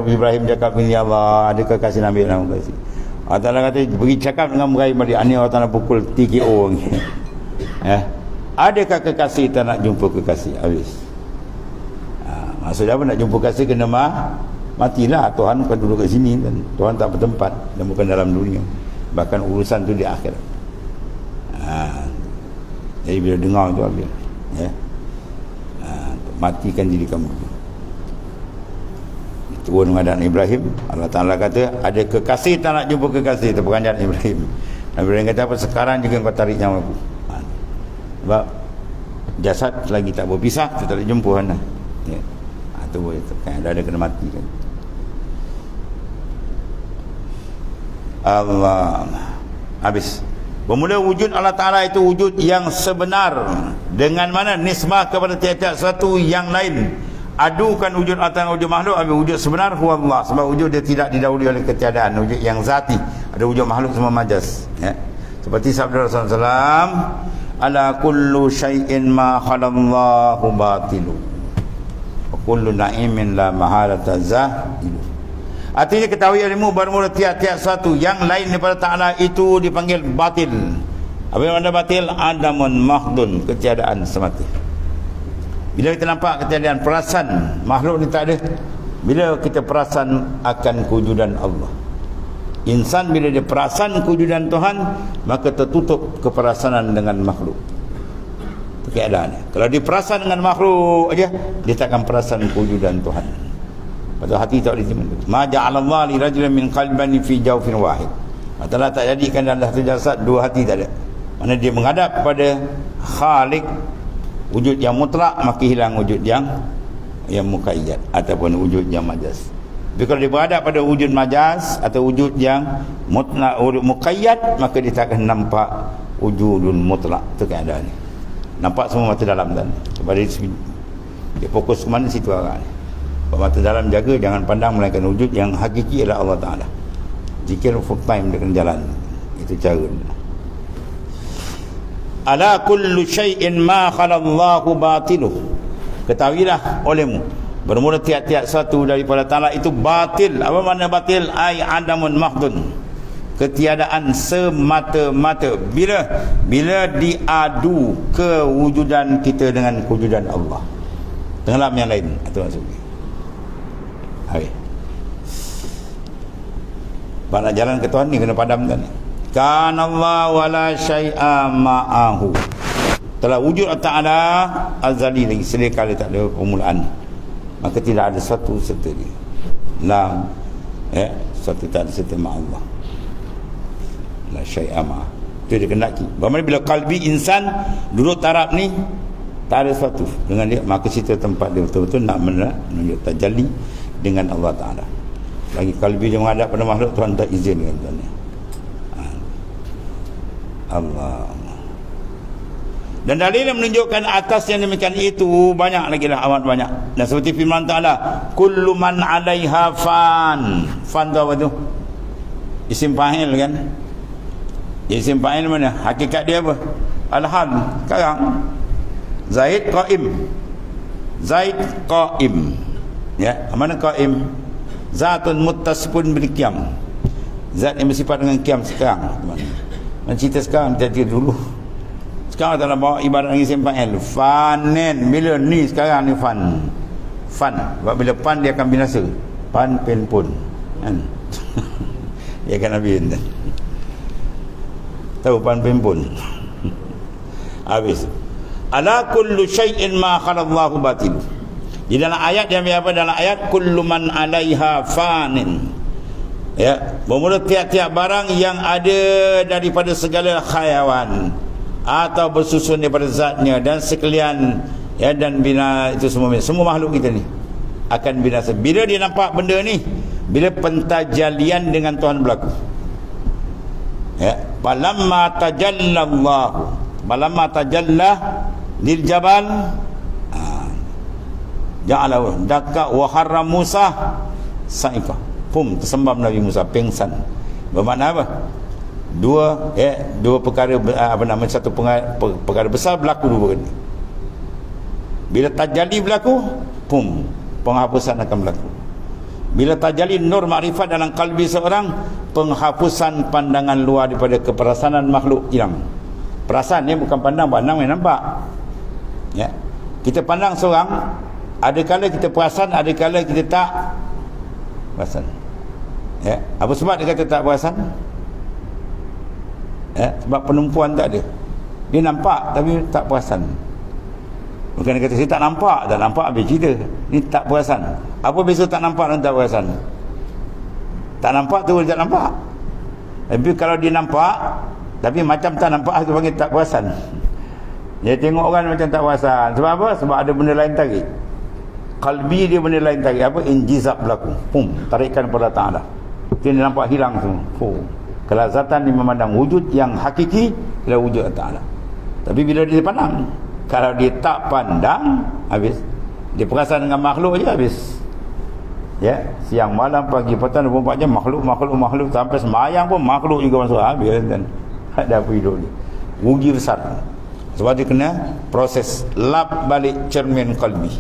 Ibrahim cakap ini, Allah, adakah kekasih nak ambil nyawa kekasih? Allah Ta'ala kata pergi cakap dengan Ibrahim balik, ini Allah Ta'ala pukul TKO ni. Adakah kekasih tak nak jumpa kekasih? Habis. Maksudnya apa? Nak jumpa kekasih kena matilah. Tuhan bukan duduk kat sini, dan Tuhan tak bertempat, dan bukan dalam dunia, bahkan urusan tu di akhirat. Jadi bila dengar tu ambil, ya, matikan diri kamu. Turun menghadap Ibrahim, Allah Ta'ala kata ada kekasih tak nak jumpa kekasih, itu pengajaran Ibrahim. Nabi Ibrahim kata apa? Sekarang juga kau tarik nyawa aku. Sebab jasad lagi tak berpisah, kita tak boleh jumpa kan, ya. Itu boleh kan, ada kena mati kan. Allah. Habis. Bermula wujud Allah Ta'ala itu wujud yang sebenar, dengan mana nisbah kepada tiap-tiap sesuatu yang lain. Adukan wujud Allah Ta'ala wujud makhluk, habis wujud sebenar huwa Allah. Sebab wujud dia tidak didahului oleh ketiadaan, wujud yang zati. Ada wujud makhluk semua majas, ya. Seperti sabda Rasulullah SAW, ala kullu syai'in ma khalallahu batilu wa kullu na'imin la mahalata zahilu. Artinya ketahui ilmu bermula tiap-tiap sesuatu yang lain daripada Ta'ala itu dipanggil batil. Apa yang ada batil? Adamun mahdun, ketiadaan semata. Bila kita nampak ketiadaan, perasan makhluk ni tak ada. Bila kita perasan akan kewujudan Allah, insan bila dia perasan kewujudan Tuhan, maka tertutup keperasanan dengan makhluk. Keadaannya, kalau dia perasan dengan makhluk aja, dia takkan perasan kewujudan Tuhan. Pada hati tak boleh terima. Ma ja'alallah li rajulin min qalbani fi jawfin wahid. Allah tak jadikan dalam satu jasad dua hati, tak ada. Mana dia menghadap pada Khalik, wujud yang mutlak, maka hilang wujud yang muqayyad ataupun wujud yang majas. Tapi kalau dia berhadap pada wujud majas atau wujud yang mutlak, wujud muqayyad, maka dia tak akan nampak wujudun mutlak. Itu keadaannya. Nampak semua mata dalam dan sebab dia fokus ke mana, situ arah ni. Mata dalam jaga, jangan pandang melainkan wujud yang hakiki adalah Allah Ta'ala. Zikir full time dia kena jalan. Itu cara. Ala kullu syai'in ma khalallahu batiluh. Ketahuilah olehmu, bermula tiap-tiap satu daripada Ta'ala itu batil. Apa makna batil? Ai adamun mahdun, ketiadaan semata-mata. Bila diadu kewujudan kita dengan kewujudan Allah, tenggelam yang lain. Itu maksudnya. Hai. Nak jalan ke Tuhan ni kena padamkan. Kana Allah wala syai'a ma'ahu. Telah wujud Ta'ala azali lagi, sedia kala tak ada permulaan, maka tidak ada satu serta dia. La, satu tak ada serta ma'allah. La syai'a ma'ah. Itu dia kendaki. Bagaimana bila kalbi insan duduk taraf ni, tak ada sesuatu dengan dia, maka situ tempat dia betul-betul nak menunjuk tajalli dengan Allah Ta'ala. Lagi kalbi dia menghadap pada makhluk, Tuhan tak izinkan tuan. Allah. Dan dalil yang menunjukkan atas yang demikian itu banyak lagi lah, amat banyak. Dan seperti firman Ta'ala, kullu man 'alaiha fan. Fan tu apa tu? Isim fa'il kan? Isim fa'il mana? Hakikat dia apa? Al-hal. Sekarang Zaid qa'im. Zaid qa'im. Ya, mana qa'im? Zatun muttasifun bil qiyam. Zat yang bersifat dengan qiyam sekarang. Mana cerita sekarang, kita dulu. Sekarang dalam bawa ibarat dengan isim fa'il. Fanen. Bila ni sekarang ni fan. Fan. Sebab bila pan dia akan binasa. Pan pen pun. Kan? Dia akan habis. Tahu pan pen pun. Habis. Ala kullu syai'in ma khalallahu batil. Di dalam ayat yang apa? Dalam ayat kullu man 'alaiha fanin. Ya, bermula tiap-tiap barang yang ada daripada segala khayawan atau bersusun daripada zatnya dan sekalian, ya, dan bina itu semua makhluk kita ni akan binasa. Bila dia nampak benda ni, bila pentajalian dengan Tuhan berlaku, ya, falamma tajalla lil jabal ja'alahu dakka wa harra Musa sa'iqa. Tersembam Nabi Musa, pengsan. Bermakna apa? Dua perkara, satu perkara besar berlaku dua kali. Bila tajalli berlaku, penghapusan akan berlaku. Bila tajalli nur makrifat dalam kalbi seorang, penghapusan pandangan luar daripada keperasanan makhluk hilang. Perasaan ni bukan pandang yang nampak. Ya. Kita pandang seorang, ada kala kita perasan, ada kala kita tak perasan. Ya. Apa sebab dia kata tak perasan? Ya, sebab penumpuan tak ada. Dia nampak tapi tak perasan. Bukan dia kata saya tak nampak habis cerita. Ni tak perasan. Apa beza tak nampak dan tak perasan? Tak nampak tu dia tak nampak. Tapi kalau dia nampak tapi macam tak nampak, tu panggil tak perasan. Dia tengok orang macam tak perasan. Sebab apa? Sebab ada benda lain tarik. Kalbi dia benda lain tarik. Apa? Injizab berlaku. Tarikan pada Ta'ala. Dia nampak hilang tu. Kelazatan dia memandang wujud yang hakiki adalah wujud Ta'ala. Tapi bila dia pandang, kalau dia tak pandang, habis. Dia perasan dengan makhluk je, habis. Ya, siang malam pagi petang 24 jam makhluk sampai semayang pun makhluk juga masuk, habis kan. Ada apa hidup ni? Rugi besar. Sebab dia kena proses lap balik cermin qalbi.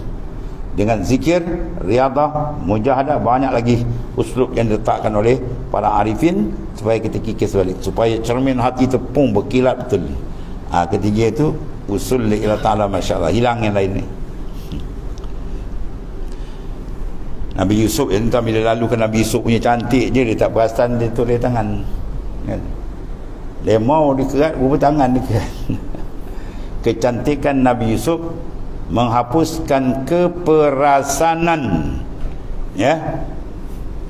Dengan zikir, riadah, mujahadah, banyak lagi uslub yang diletakkan oleh para arifin supaya kita kikis balik, supaya cermin hati itu berkilat betul. Ketiga itu usul ila ta'ala, masya-Allah. Hilang yang lain ni. Nabi Yusuf, entah bila lalu ke Nabi Yusuf punya cantik je, dia tak perasan dia tulis tangan. Kan? Dia mau dikerat rupa tangan dia. Kecantikan Nabi Yusuf menghapuskan keperasanan, ya,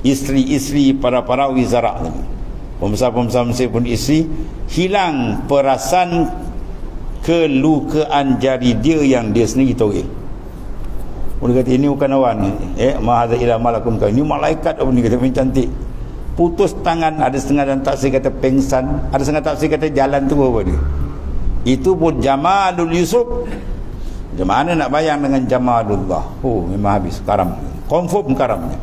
isteri-isteri para wizara tadi, pembesar-pembesar Mesir pun isteri, hilang perasan kelukaan jari dia yang dia sendiri toreh. Dia kata ini bukan awan, mahadza ila malakum, ini malaikat apa ni, kata pun cantik. Putus tangan, ada setengah dan tafsir kata pengsan, ada setengah tafsir kata jalan tu apa dia. Itu pun jamalul Yusuf. Macam mana nak bayang dengan jamalullah? Memang habis karam. Confirm karamnya.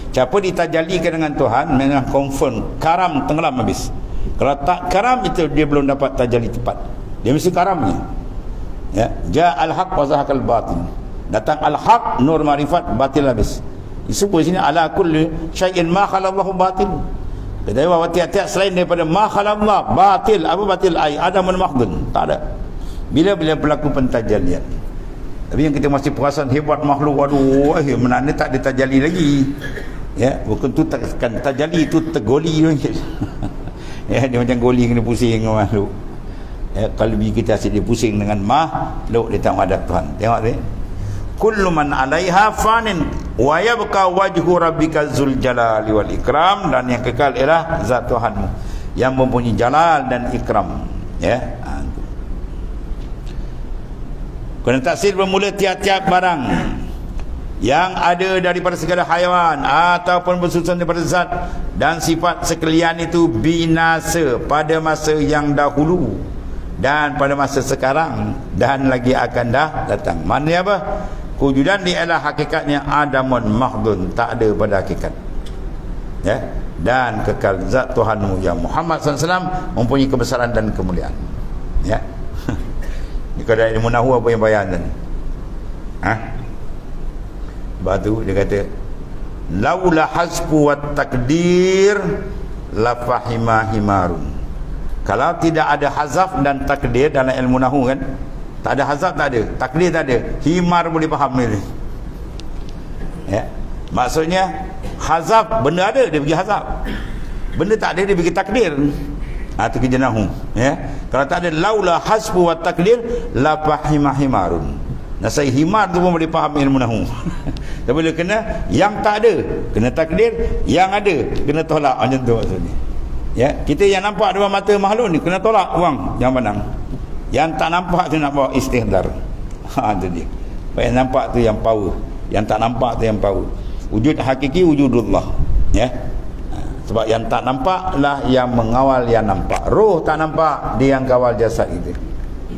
Siapa ditajalikan dengan Tuhan, memang confirm karam tenggelam habis. Kalau tak karam, itu dia belum dapat tajali tepat. Dia mesti karamnya. Ya, ja'al haq wa zahaqal batil. Datang al-haq, nur marifat, batil habis. Disebut sini ala kulli syai'in ma khalallahu batil. Kata bahawa tiap-tiap selain daripada ma khalallah batil. Apa batil? Adamun makhdun. Tak ada. Bila berlaku pentajalian. Tapi yang kita masih perasan hebat makhluk, waduh, mana ni tak ada tajali lagi. Ya, bukan tu takkan tajali, itu tergoli. Ya, dia macam goli kena pusing dengan makhluk. Ya, kalbi kita asyik dia pusing dengan makhluk dia tak menghadap Tuhan. Tengok ni. Kullu man 'alaiha fanin wa yabqa wajhu rabbika dzul jalali wal ikram, dan yang kekal ialah zat Tuhanmu yang mempunyai jalal dan ikram. Ya. Kena taksir bermula tiap-tiap barang yang ada daripada segala haiwan ataupun bersusun daripada zat dan sifat sekalian itu binasa pada masa yang dahulu dan pada masa sekarang dan lagi akan datang. Maknanya apa? Kewujudan dia adalah hakikatnya adamun mahdun, tak ada pada hakikat. Ya, dan kekal zat Tuhanmu yang Muhammad SAW mempunyai kebesaran dan kemuliaan. Ya. Ini kalau ada ilmu nahwu apa yang bayan tadi? Sebab tu dia kata laula hasbu wat takdir la fahima himarun. Kalau tidak ada hazaf dan takdir dalam ilmu nahwu kan, tak ada hazaf, tak ada takdir, tak ada, himar boleh faham ni. Ya, maksudnya hazaf, benda ada dia bagi hazaf, benda tak ada dia bagi takdir. Itu kerja nahwu. Ya, kalau tak ada laula hasbu wat takdir la fahima himarun. Nasai himar tu pun boleh faham ilmu nahwu. Tapi bila kena yang tak ada, kena takdir, yang ada kena tolak, macam tu maksudnya. Ya, kita yang nampak depan mata makhluk ni kena tolak buang, jangan pandang. Yang tak nampak tu nak bawa istihdar. Tu dia. Yang nampak tu yang power, yang tak nampak tu yang power. Wujud hakiki wujudullah. Ya. Sebab yang tak nampak lah yang mengawal yang nampak. Roh tak nampak, dia yang kawal jasad itu.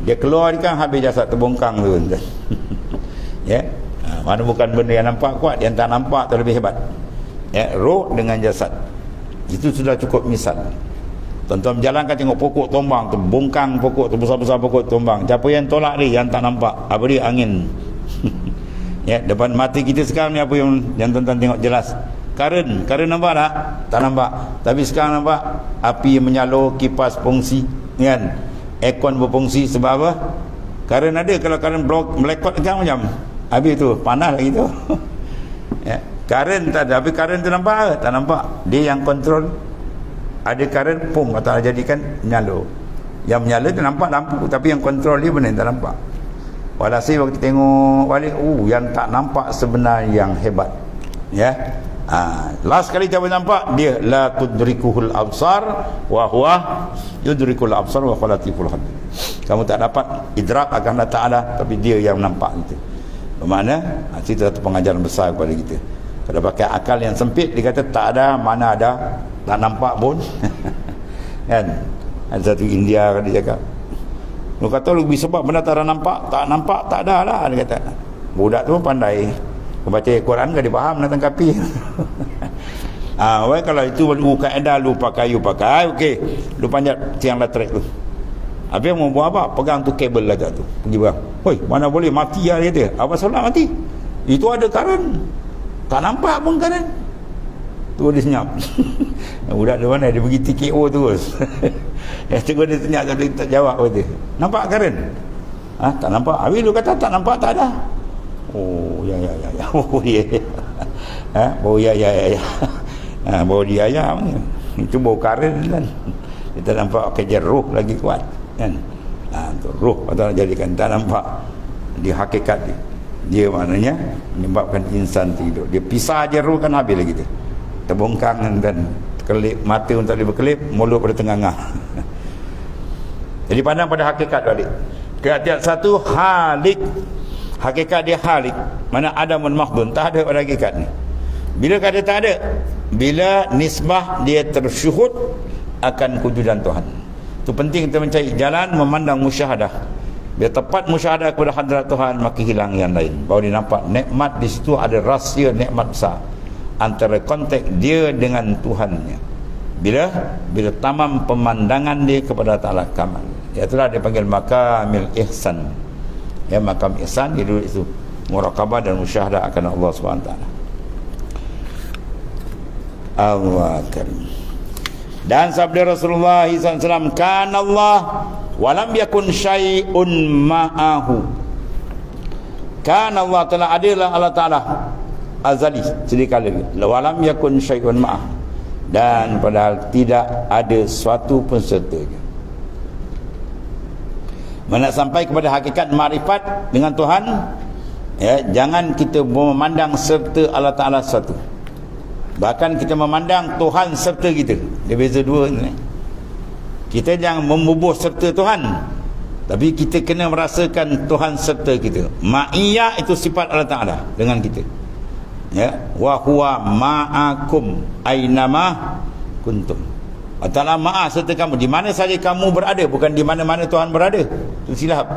Dia keluar kan habis jasad terbongkang tu. Ya. Mana bukan benda yang nampak kuat, yang tak nampak tu lebih hebat. Ya, roh dengan jasad. Itu sudah cukup misal. Tuan-tuan berjalan kan tengok pokok tombang, terbongkang pokok tu, besar-besar pokok tombang. Siapa yang tolak dia? Yang tak nampak. Apa dia? Angin. Ya, depan mata kita sekarang ni apa yang tuan-tuan tengok jelas? Karen nampak tak? Tak nampak. Tapi sekarang nampak api yang menyalur, kipas fungsi, kan? Aircon berfungsi. Sebab apa? Karen ada. Kalau karen melekot kan macam habis tu panas lagi tu. Ya, karen tak ada. Habis karen tu nampak ke? Tak nampak. Dia yang kontrol. Ada karen pum atau jadikan menyalur. Yang menyalur tu nampak lampu, tapi yang kontrol dia benda yang tak nampak. Walhasil waktu tengok balik, yang tak nampak sebenarnya yang hebat. Ya. Last kali kita nampak dia la tudrikuhul absar wa huwa yudrikul absar wa huwa latiful khabir. Kamu tak dapat idrak akan Allah Taala, tapi dia yang nampak itu. Bermakna itu satu pengajaran besar kepada kita. Kalau pakai akal yang sempit, dia kata tak ada, mana ada, tak nampak pun. Kan? Ada satu India kan dia cakap, lu kata lu bisa sebab benda tak nampak, tak ada lah, dia kata. Budak tu pandai baca Quran kan dia faham nak tangkapi. Kalau itu kaedah lu pakai okey, lu panjat tiang latrik tu. Habis mau buat apa? Pegang tu kabel lah tu. Pergi bang. Hoi, mana boleh mati lah dia kata. Apa solat mati? Itu ada karen. Tak nampak pun karen. Tu dia senyap. Budak tu mana? Dia pergi TKO terus. Tengok dia senyap tapi tak jawab kata. Nampak karen? Tak nampak. Habis lu kata tak nampak, tak ada. Oh, ya. Oh, ya. Oh, ya. Bau dia ayam ni. Itu bau karen kan. Kita nampak kerja roh lagi kuat. Kan? Tu roh atau jadikan tak nampak di hakikat dia maknanya menyebabkan insan tidur. Dia pisah je roh kan habis lagi tu. Terbongkang dan kelip, mata untuk dia berkelip, mulut pada tengah-tengah. Jadi pandang pada hakikat balik. Kehatian satu halik. Hakikat dia halik. Mana adamun mahdun, tak ada pada hakikat ni. Bila kata tak ada, bila nisbah dia tersyuhud akan kewujudan Tuhan. Itu penting kita mencari jalan memandang musyahadah. Bila tepat musyahadah kepada hadrat Tuhan, maka hilang yang lain. Baru dia nampak nikmat di situ, ada rahsia nikmat besar antara konteks dia dengan Tuhannya. Bila tamam pemandangan dia kepada Ta'ala kamal. Itulah dia panggil makamil ihsan. Ya, makam ihsan dia duduk itu, muraqabah dan musyahadah akan Allah SWT. Allah karim. Dan sabda Rasulullah SAW, kana Allah walam yakun syai'un ma'ahu. Kana Allah telah adalah Allah Ta'ala azali sedia kala, walam yakun syai'un ma'ahu, dan padahal tidak ada suatu pun sertanya. Mana sampai kepada hakikat makrifat dengan Tuhan, ya, jangan kita memandang serta Allah Ta'ala satu. Bahkan kita memandang Tuhan serta kita. Dia beza dua ni. Kita jangan membubuh serta Tuhan, tapi kita kena merasakan Tuhan serta kita. Ma'iyah itu sifat Allah Ta'ala dengan kita. Ya, wa huwa ma'akum ainama kuntum. Allah maaf serta kamu di mana saja kamu berada, bukan di mana-mana Tuhan berada. Itu silap.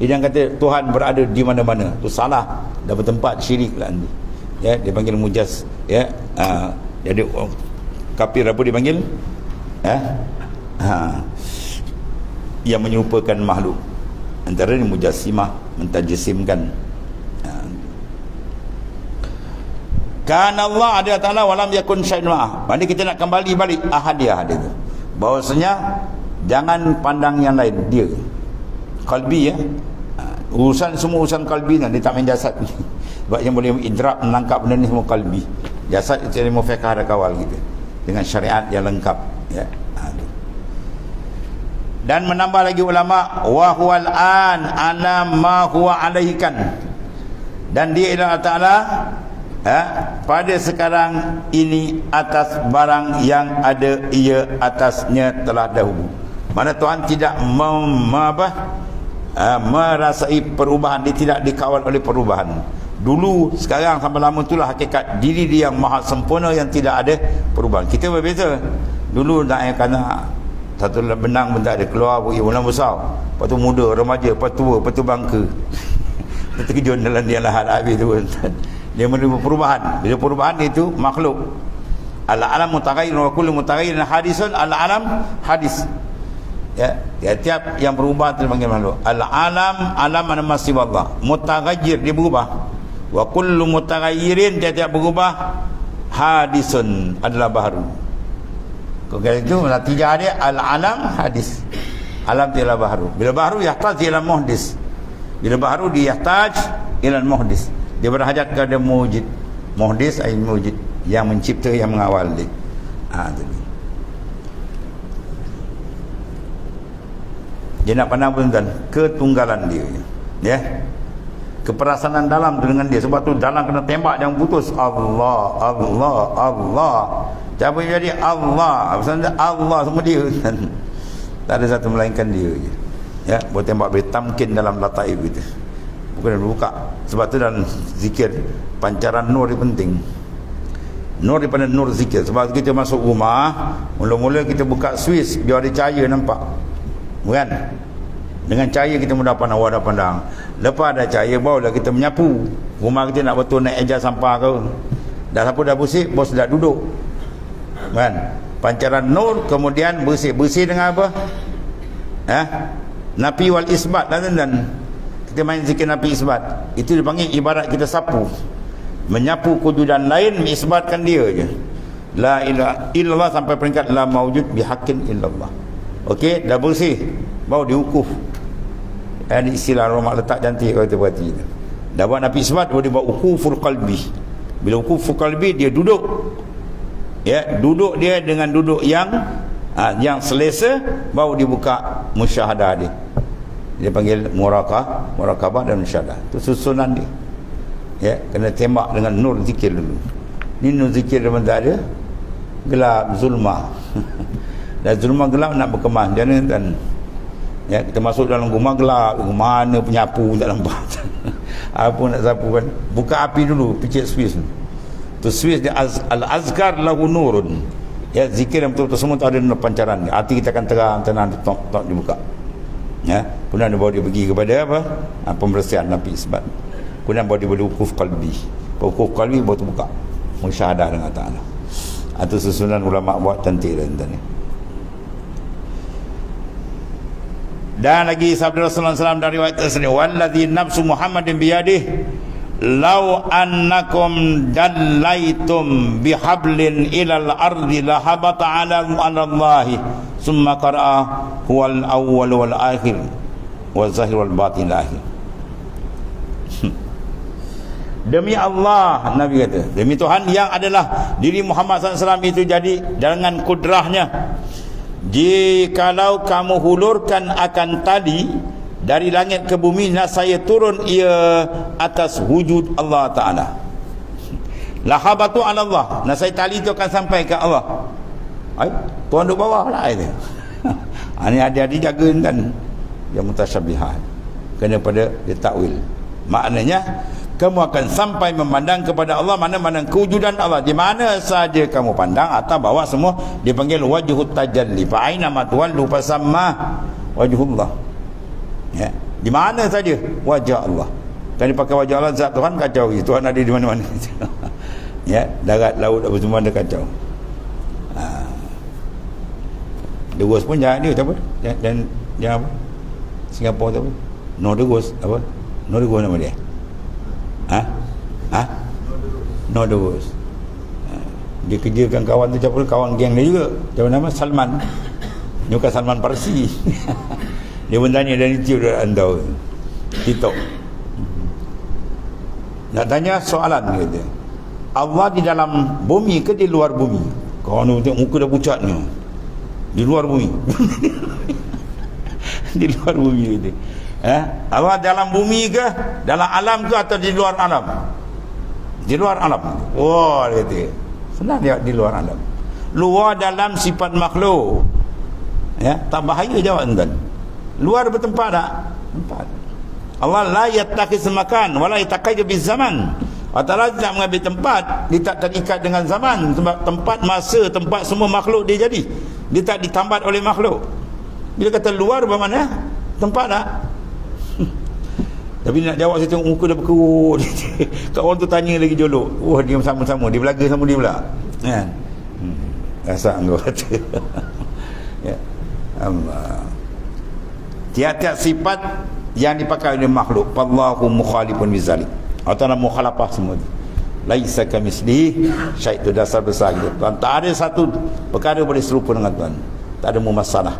Dia kata Tuhan berada di mana-mana, tu salah, dah bertempat syirik lah ni. Ya, dia panggil mujaz, ya. Jadi kafir apa dia panggil? Yang menyerupakan makhluk. Antara ni mujassimah, mentajassimkan. Kan Allah ada Ta'ala walam yakun syai'un ma'ah. Maksudnya kita nak kembali balik ahadiah dia tu. Bahawasanya jangan pandang yang lain, dia. Qalbi, ya. Urusan semua urusan qalbi ni, dia tak main jasad ni. Sebab yang boleh idrak menangkap benda ni semua qalbi. Jasad itu ilmu fiqh ada kawal kita dengan syariat yang lengkap, ya. Dan menambah lagi ulama, wa huwal an ala ma huwa alaikan. Dan dia Allah Ta'ala pada sekarang ini atas barang yang ada ia atasnya telah dahulu. Mana Tuhan tidak merasai perubahan, dia tidak dikawal oleh perubahan. Dulu, sekarang sampai lama itulah hakikat diri dia yang maha sempurna, yang tidak ada perubahan. Kita berbeza. Dulu nak kerana satu benang benda ada keluar pergi bulan besar, lepas tu muda, remaja, lepas tua, lepas tu bangka. Terkejut dalam dia lahat habis tu. Dia menerima perubahan. Bila perubahan itu makhluk. Al-alam mutaghayyir wa kullu mutaghayyirin hadisun. Al-alam hadis. Ya, tiap yang berubah itu dipanggil makhluk. Al-alam, alam mana masih Allah. Mutaghayyir, dia berubah. Wa kullu mutaghayyirin, tiap berubah. Hadisun, adalah baharu. Kalau itu natijah dia al-alam hadis. Alam dia adalah baharu. Bila baharu yahtaj ila muhdis. Bila baharu dia yahtaj ila muhdis. Dia berhajat kepada mujid. Muhdis ay mujid, yang mencipta, yang mengawal dia. Dia nak pandang benar ketunggalan dia, ya. Keperasaan dalam dengan dia. Sebab tu dalam kena tembak jangan putus. Allah, Allah, Allah. Siapa yang jadi Allah? Maksudnya Allah semua dia. Tak ada satu melainkan dia je. Ya, boleh tembak, boleh tamkin dalam lataif kita. Bukan buka. Sebab tu dalam zikir pancaran nur ni penting. Nur daripada nur zikir. Sebab kita masuk rumah, mula-mula kita buka switch biar ada cahaya nampak. Bukan? Dengan cahaya kita mudah pandang, wadah pandang. Lepas ada cahaya, barulah kita menyapu. Rumah kita nak betul naik eja sampah ke. Dah sapu dah bersih, bos dah duduk. Kan? Pancaran nur, kemudian bersih dengan apa? Nafi wal isbat dan kita main zikir nafi isbat. Itu dipanggil ibarat kita sapu. Menyapu kewujudan lain, mengisbatkan dia je. La ilaha illallah sampai peringkat la maujud bihaqqin illallah. Okey, dah bersih, baru diukuf. Ada istilah orang letak cantik kalau kita perhati. Dah buat nafi isbat, baru dia buat ukuful qalbi. Bila ukuful qalbi, dia duduk. Ya, duduk dia dengan duduk yang selesa, baru dibuka musyahadah dia. Dia panggil murakabah dan musyahadah. Itu susunan dia. Ya, kena tembak dengan nur zikir dulu. Ni nur zikir memang tak ada gelap, zulmah. Dan zulmah gelap nak berkemas. Jangan kan. Ya, kita masuk dalam rumah gelap, mana penyapu tak nampak. Apa nak sapu kan? Buka api dulu, picit switch. Tu switch dia al-azkar lahu nurun. Ya, zikir yang betul-betul semua tu ada pancaran. Hati kita akan terang, tenang, tok dibuka. Ya, kemudian dia bawa dia pergi kepada apa? Pembersihan nafi isbat. Kemudian bawa dia boleh wukuf qalbi. Wukuf qalbi baru terbuka musyahadah dengan Ta'ala. Itu susunan ulama buat cantik dan ni. Dan lagi sabda Rasulullah SAW dari riwayat tersebut, wallazi nafsu Muhammadin biyadih law annakum dallaitum bihablin ilal ardi lahabata ala Allahi summa qara'a huwal awwal wal akhir wal zahir wal batin akhir. Demi Allah, Nabi kata, demi Tuhan yang adalah diri Muhammad SAW itu jadi dengan kudrahnya, jikalau kamu hulurkan akan tali dari langit ke bumi, saya turun ia atas wujud Allah Ta'ala. Lahabatu ala Allah, saya tali itu akan sampai ke Allah. Tuhan duduk bawah lah itu. Ini adik-adik jaga kan yang mutasyabihat, kena pada dia takwil. Maknanya kamu akan sampai memandang kepada Allah, mana-mana kewujudan Allah di mana saja kamu pandang atau bawah semua dipanggil wajhut tajalli. Fa aina ma tuwallu fasamma wajhullah. Ya, di mana saja wajah Allah. Kan dipakai wajah Allah, zat Tuhan kacau. Tuhan ada di mana-mana. Ya, darat, laut, apa semua ada kacau. The Ghost pun jangan dia apa? Dan jangan apa? Singapura tu apa? No The Ghost apa? No The Ghost nama dia. No The Ghost. Dia kerjakan kawan tu siapa? Kawan geng dia juga. Siapa nama? Salman. Dia bukan Salman Parsi. Dia pun tanya dari YouTube dia andau. TikTok. Nak tanya soalan dia. Allah di dalam bumi ke di luar bumi? Kawan tu tengok muka dah pucat ni. Di luar bumi. Di luar bumi gitu. Allah dalam bumi ke, dalam alam ke, atau di luar alam? Di luar alam. Wah, gitu. Senang dia di luar alam. Luar dalam sifat makhluk. Ya, tak bahaya jawab tuan. Luar bertempat tak? Tempat. Allah la yattakhidz makan wala yataqayyad biz zaman. Allah Ta'ala tidak mengambil tempat, dia tak terikat dengan zaman. Sebab tempat, masa, tempat semua makhluk dia jadi. Dia tak ditambat oleh makhluk. Bila kata luar bermakna tempat tak? Tapi nak jawab, saya tengok muka dah berkerut. Kawan tu tanya lagi jolok. Wah, dia sama-sama, dia belaga sama dia pula. Kan? Rasa engkau kata. Ya. Allah. Tiap-tiap sifat yang dipakai oleh makhluk, wallahu mukhalifun bizalik. Allah mukhalafah semua. Laisa kamislihi syai', itu dasar besar gitu. Tuan, tak ada satu perkara boleh serupa dengan Tuhan. Tak ada mumasalah.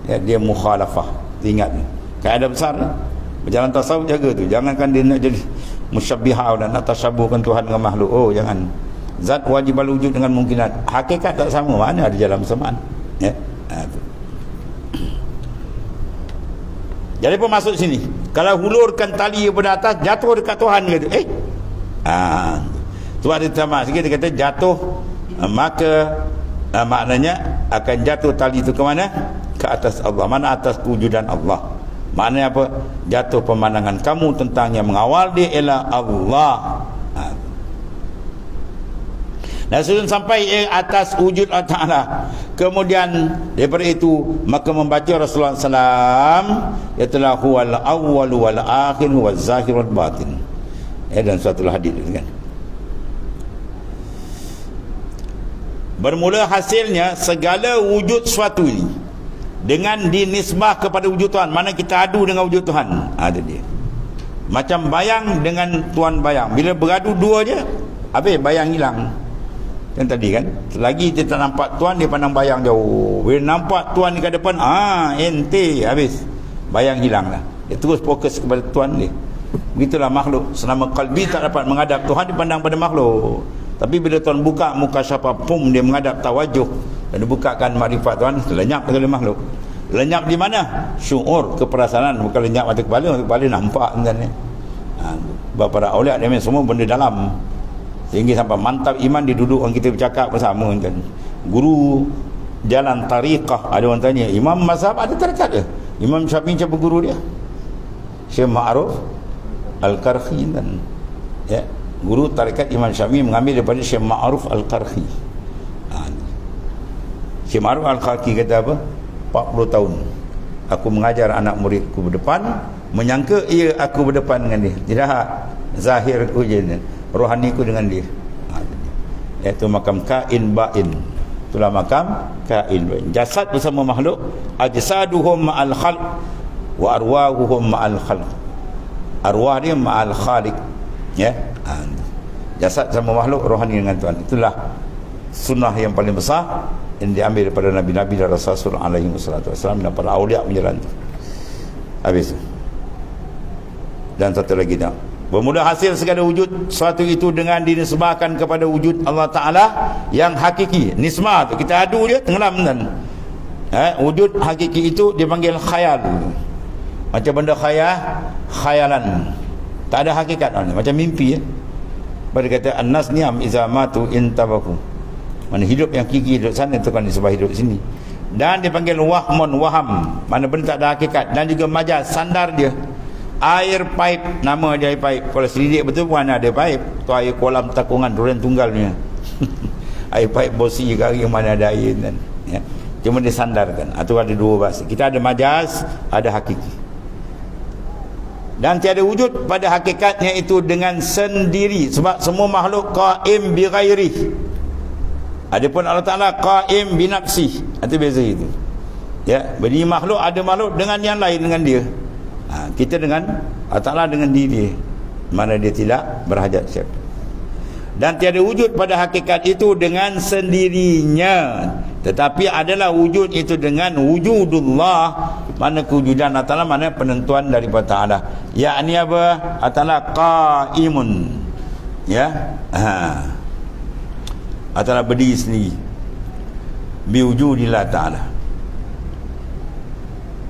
Ya, dia mukhalafah. Ingat ni. Kaedah besar ni. Berjalan tasawuf jaga tu. Jangankan dia nak jadi musyabbihah dan nak tasyabuhkan Tuhan dengan makhluk. Oh, jangan. Zat wajib wujud dengan mungkinat. Hakikat tak sama. Mana ada jalan bersamaan. Ya. Tu. Jadi pun masuk sini. Kalau hulurkan tali daripada atas, jatuh dekat Tuhan ke tu? Sebab dia tambah sikit, dia kata jatuh, maka maknanya akan jatuh tali itu ke mana? Ke atas Allah. Mana atas kewujudan Allah. Maknanya apa? Jatuh pemandangan kamu tentang yang mengawal dia ialah Allah. Dan sudah sampai atas wujud Allah Ta'ala. Kemudian daripada itu maka membaca Rasulullah SAW, iaitu huwal awwal wal akhir wal zahir wal batin. Dan suatu hadis kan. Bermula hasilnya segala wujud suatu ini dengan dinisbah kepada wujud Tuhan. Mana kita adu dengan wujud Tuhan. Ada dia. Macam bayang dengan tuan bayang. Bila beradu dua je, habis bayang hilang. Yang tadi kan, selagi dia tak nampak Tuhan, dia pandang bayang jauh. Bila nampak Tuhan di depan, ente habis, bayang hilang lah. Dia terus fokus kepada Tuhan dia. Begitulah makhluk. Selama qalbi tak dapat menghadap Tuhan, dia pandang pada makhluk. Tapi bila Tuhan buka muka siapa, pum, dia menghadap tawajuh dan dibukakan makrifat Tuhan, lenyap dengan makhluk. Lenyap di mana? Syuur, keperasaan. Bukan lenyap mata kepala nampak kan. Sebab para awliya dia semua benda dalam. Sehingga sampai mantap iman, dia duduk orang kita bercakap bersama kan. Guru jalan tariqah, ada orang tanya, imam mazhab ada tarikat ke? Imam Syafi'i siapa guru dia? Syekh Ma'ruf Al-Qarhi kan. Ya, guru tarikat Imam Syafi'i mengambil daripada Syekh Ma'ruf Al-Qarhi. Syekh Ma'ruf Al-Qarhi kata apa? 40 tahun aku mengajar anak muridku berdepan, menyangka ia aku berdepan dengan dia. Tidak, zahirku je, rohaniku dengan dia. Iaitu makam kain bain. Itulah makam kain bain. Jasad bersama makhluk, ajsaduhum ma'al khalq wa arwahuhum ma'al khalq. Arwah dia ma'al khaliq. Ya. Jasad sama makhluk, rohani dengan Tuhan. Itulah sunnah yang paling besar yang diambil daripada Nabi-Nabi dan Rasul alaihi wasallam dan para awliya menjalan itu. Habis. Dan satu lagi dah. Bermula hasil segala wujud suatu itu dengan dinisbahkan kepada wujud Allah Ta'ala yang hakiki. Nisbah tu kita adu je, tenggelam kan. Wujud hakiki itu dipanggil khayal. Macam benda khayalan. Tak ada hakikat. Macam mimpi. Pada kata an-nas ni'am iza matu intabahu. Mana hidup yang hakiki hidup sana, itu kan disebab hidup sini. Dan dipanggil wahmun, waham. Mana benda tak ada hakikat. Dan juga majaz, sandar dia. Air paip, nama dia air paip. Kalau selidik betul pun mana ada paip. Tu air kolam takungan durian tunggalnya. Air paip bosi kari mana ada air kan. Ya. Cuma disandarkan. Itu ada dua bahasa. Kita ada majaz, ada hakiki. Dan tiada wujud pada hakikatnya itu dengan sendiri, sebab semua makhluk qaim bi ghairi. Adapun Allah Taala qaim bi nafsi. Itu beza itu. Ya, bagi makhluk ada makhluk dengan yang lain dengan dia. Kita dengan Allah Taala dengan diri dia. Mana dia tidak berhajat siapa. Dan tiada wujud pada hakikat itu dengan sendirinya, tetapi adalah wujud itu dengan wujudullah. Mana kewujudan Allah Ta'ala, mana penentuan daripada Ta'ala. Yakni apa? Allah Ta'ala qaimun. Ya. Allah Ta'ala berdiri sendiri. Biwujudillah Ta'ala.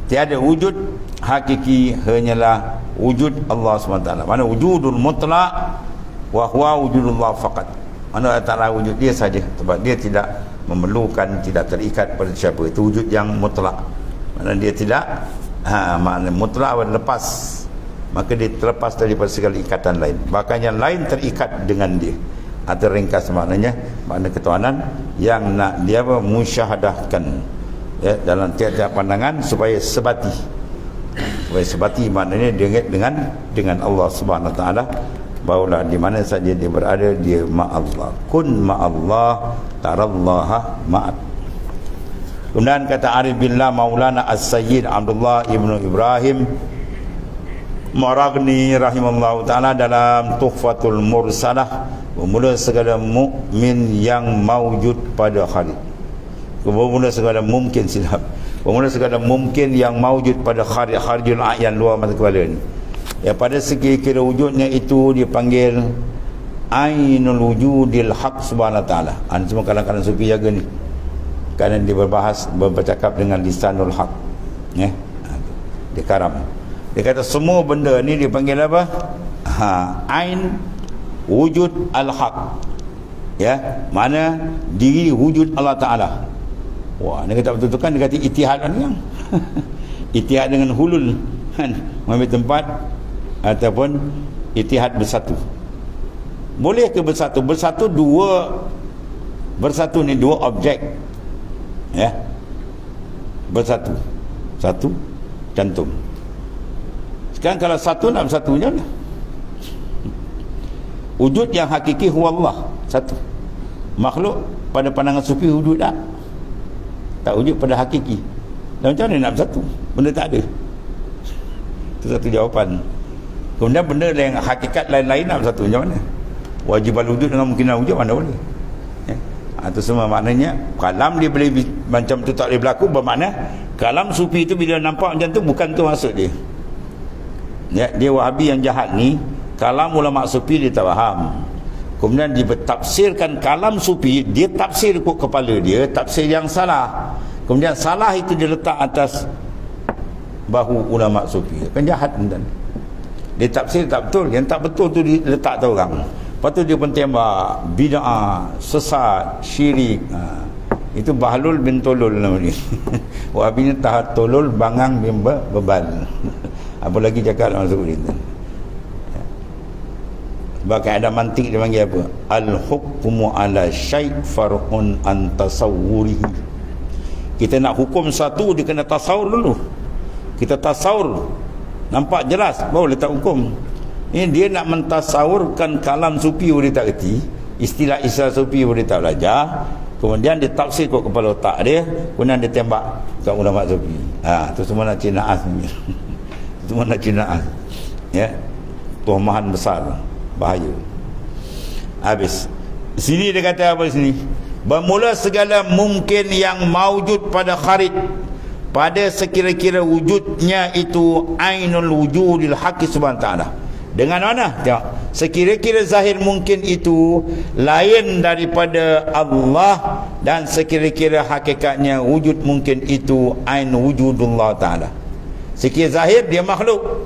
Tiada wujud hakiki, hanyalah wujud Allah SWT. Mana wujudul mutlak wa huwa wujudullah faqat. Mana Allah Ta'ala wujud dia saja, sebab dia tidak memerlukan, tidak terikat pada siapa. Itu wujud yang mutlak. Mana dia tidak makna mutlak lepas, maka dia terlepas daripada segala ikatan lain. Bahkan yang lain terikat dengan dia. Atau ringkas maknanya makna ketuhanan yang nak dia musyahadahkan, ya, dalam tiap-tiap pandangan supaya sebati. Supaya sebati maknanya dia dengan Allah Subhanahu Wa Taala. Barulah di mana saja dia berada, dia ma'allah. Kun ma'allah tarallaha ma'at. Kemudian kata Arif Billah Maulana As-Sayyid Abdullah Ibnu Ibrahim Maragni rahimahullah ta'ala dalam Tuhfatul Mursalah, bermula segala mukmin yang maujud pada khalid. Bermula segala mungkin silap. Bermula segala mungkin yang maujud pada kharijul a'yan, luar mata kepala ni. Ya, pada segi kira wujudnya itu dipanggil ainul wujudil haq subhanahu wa ta'ala. Semua kadang-kadang sufi jaga ni. Kerana dia bercakap dengan lisanul haq, ya, dia karam. Dia kata semua benda ni dipanggil apa? Ain wujud al-haq, ya, mana diri wujud Allah Ta'ala. Wah, dia kata betul-betul kan, dia kata itihad kan. Itihad dengan hulul kan, mengambil tempat, ataupun itihad bersatu. Boleh ke bersatu? Bersatu ni dua objek, ya, bersatu, satu cantum. Sekarang kalau satu nak bersatunya lah. Wujud yang hakiki huwa Allah, satu. Makhluk pada pandangan sufi wujud tak wujud pada hakiki. Dan macam mana nak bersatu? Benda tak ada. Itu satu jawapan. Kemudian benda yang hakikat lain-lain nak bersatu macam mana? Wajib al-wujud dengan mungkinan wujud mana boleh? Itu semua maknanya kalam dia boleh macam tu tak boleh berlaku. Bermakna kalam sufi itu bila nampak macam tu, bukan tu maksud dia. Ya, dia Wahabi yang jahat ni, kalam ulama sufi dia tak faham. Kemudian dia bertafsirkan kalam sufi, dia tafsir ikut kepala dia, tafsir yang salah. Kemudian salah itu dia letak atas bahu ulama sufi. Kan jahat kan. Dia tafsir tak betul, yang tak betul tu dia letak atas orang. Lepas tu dia pun tembak bid'ah, sesat, syirik. Itu Bahlul bin Tolol nama dia. Wahabi ni tahat tolol bangang bin bebal. Apa lagi cakap masuk dia. Sebab kaedah mantik dia panggil apa? Al-hukmu ala syai' far'un an tasawwurihi. Kita nak hukum satu, dia kena tasawur dulu. Kita tasawur, nampak jelas, baru letak hukum. Ini dia nak mentasawurkan kalam sufi dia tak kerti, istilah sufi dia tak belajar, kemudian dia tafsir kot kepala otak dia, kemudian dia tembak kat ulama sufi. Itu semua nak cinaas ni. Semua nak cinaas. Ya. Tuhmahan besar, bahaya. Habis. Sini dia kata apa sini? Bermula segala mungkin yang maujud pada kharij, pada sekira-kira wujudnya itu ainul wujudil haqi subhanahu wa ta'ala. Dengan mana? Tengok. Sekira-kira zahir mungkin itu lain daripada Allah, dan sekira-kira hakikatnya wujud mungkin itu ain wujudullah ta'ala. Sekira zahir dia makhluk,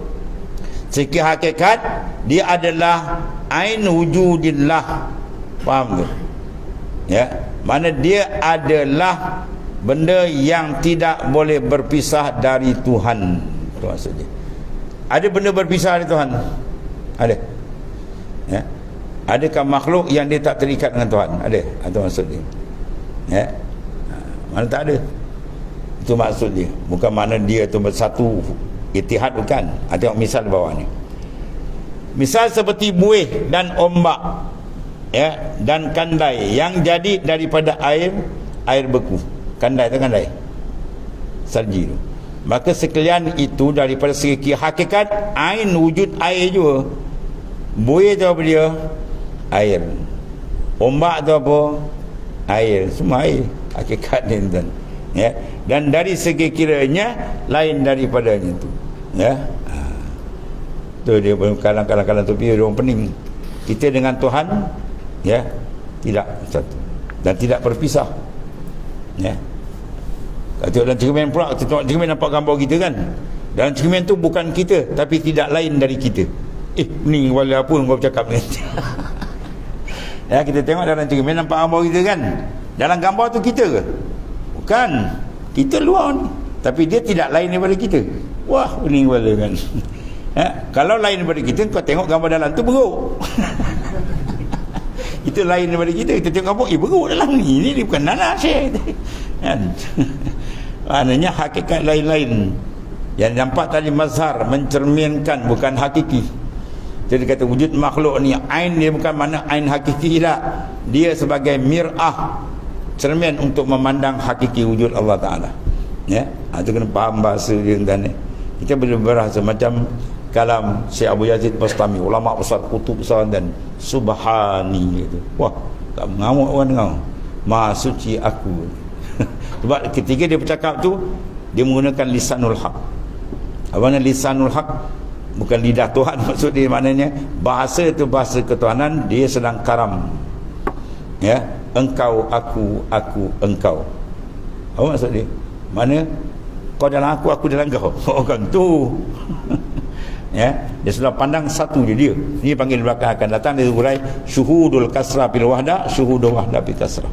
sekira hakikat dia adalah ain wujudillah. Faham ke? Ya, mana dia adalah benda yang tidak boleh berpisah dari Tuhan. Itu maksudnya. Ada benda berpisah dari Tuhan? Ada. Ya. Adakah makhluk yang dia tak terikat dengan Tuhan? Ada. Itu maksud dia. Ya. Mana tak ada. Itu maksud dia. Bukan makna dia tu bersatu itihad, bukan. Tengok misal bawah ni. Misal seperti buih dan ombak, ya, dan kandai yang jadi daripada air beku. Kandai tu kandai salji tu. Maka sekalian itu daripada segi hakikat ain, wujud air juga. Buih tu apa dia? Air. Ombak tu apa? Air. Semua air. Hakikat dia tuan. Ya. Dan dari segi kiranya lain daripadanya tu. Ya. Tu dia kadang-kadang tu dia orang pening. Kita dengan Tuhan, ya, tidak satu dan tidak berpisah. Ya. Tengok dalam cermin pula, tengok cermin nampak gambar kita kan. Dalam cermin tu bukan kita, tapi tidak lain dari kita. Ni wala apa kau bercakap ni. Ya, kita tengok dalam cermin nampak gambar kita kan. Dalam gambar tu kita ke? Bukan. Kita luar ni. Tapi dia tidak lain daripada kita. Wah, ni wala kan. Ya, kalau lain daripada kita, kau tengok gambar dalam tu beruk. Itu lain daripada kita. Kita tengok gambar, beruk dalam ni. Ini bukan nanas. Kan? Maknanya hakikat lain-lain. Yang nampak tadi mazhar, mencerminkan, bukan hakiki. Jadi kata wujud makhluk ni, ain dia bukan mana ain hakiki lah. Dia sebagai mir'ah, cermin untuk memandang hakiki wujud Allah Ta'ala. Ya, itu kena faham bahasa dia dan kita boleh berbahasa macam kalam Syekh Abu Yazid Bastami, ulama besar, kutub besar, dan subhani gitu. Wah, tak mengamuk orang dengar. Maha suci aku. Sebab ketika dia bercakap tu, dia menggunakan lisanul haq. Apa makna lisanul haq? Bukan lidah Tuhan maksud dia, maknanya bahasa itu bahasa ketuhanan. Dia sedang karam. Ya, engkau, aku, engkau. Apa maksud dia? Mana kau dalam aku dalam kau. Orang tu. Ya, dia sudah pandang satu je dia. Ini panggil belakang akan datang dia urai syuhudul kasra bil wahda, syuhudul wahda bil kasra.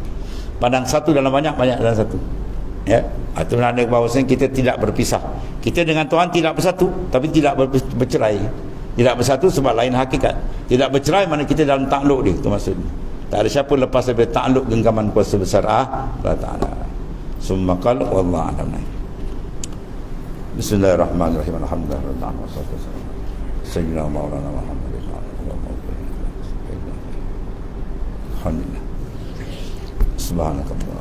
Pandang satu dalam banyak, banyak dalam satu. Ya, itu makna bahawasanya kita tidak berpisah. Kita dengan Tuhan tidak bersatu, tapi tidak bercerai. Tidak bersatu sebab lain hakikat. Tidak bercerai mana kita dalam takluk dia, itu maksudnya. Tak ada siapa lepas daripada takluk genggaman kuasa besar Allah Ta'ala. Summa qala wallahu a'lam. Bismillahirrahmanirrahim. Alhamdulillah wassalatu wassalamu sayyidina maulana Muhammad. Alhamdulillah. Subhanakallah.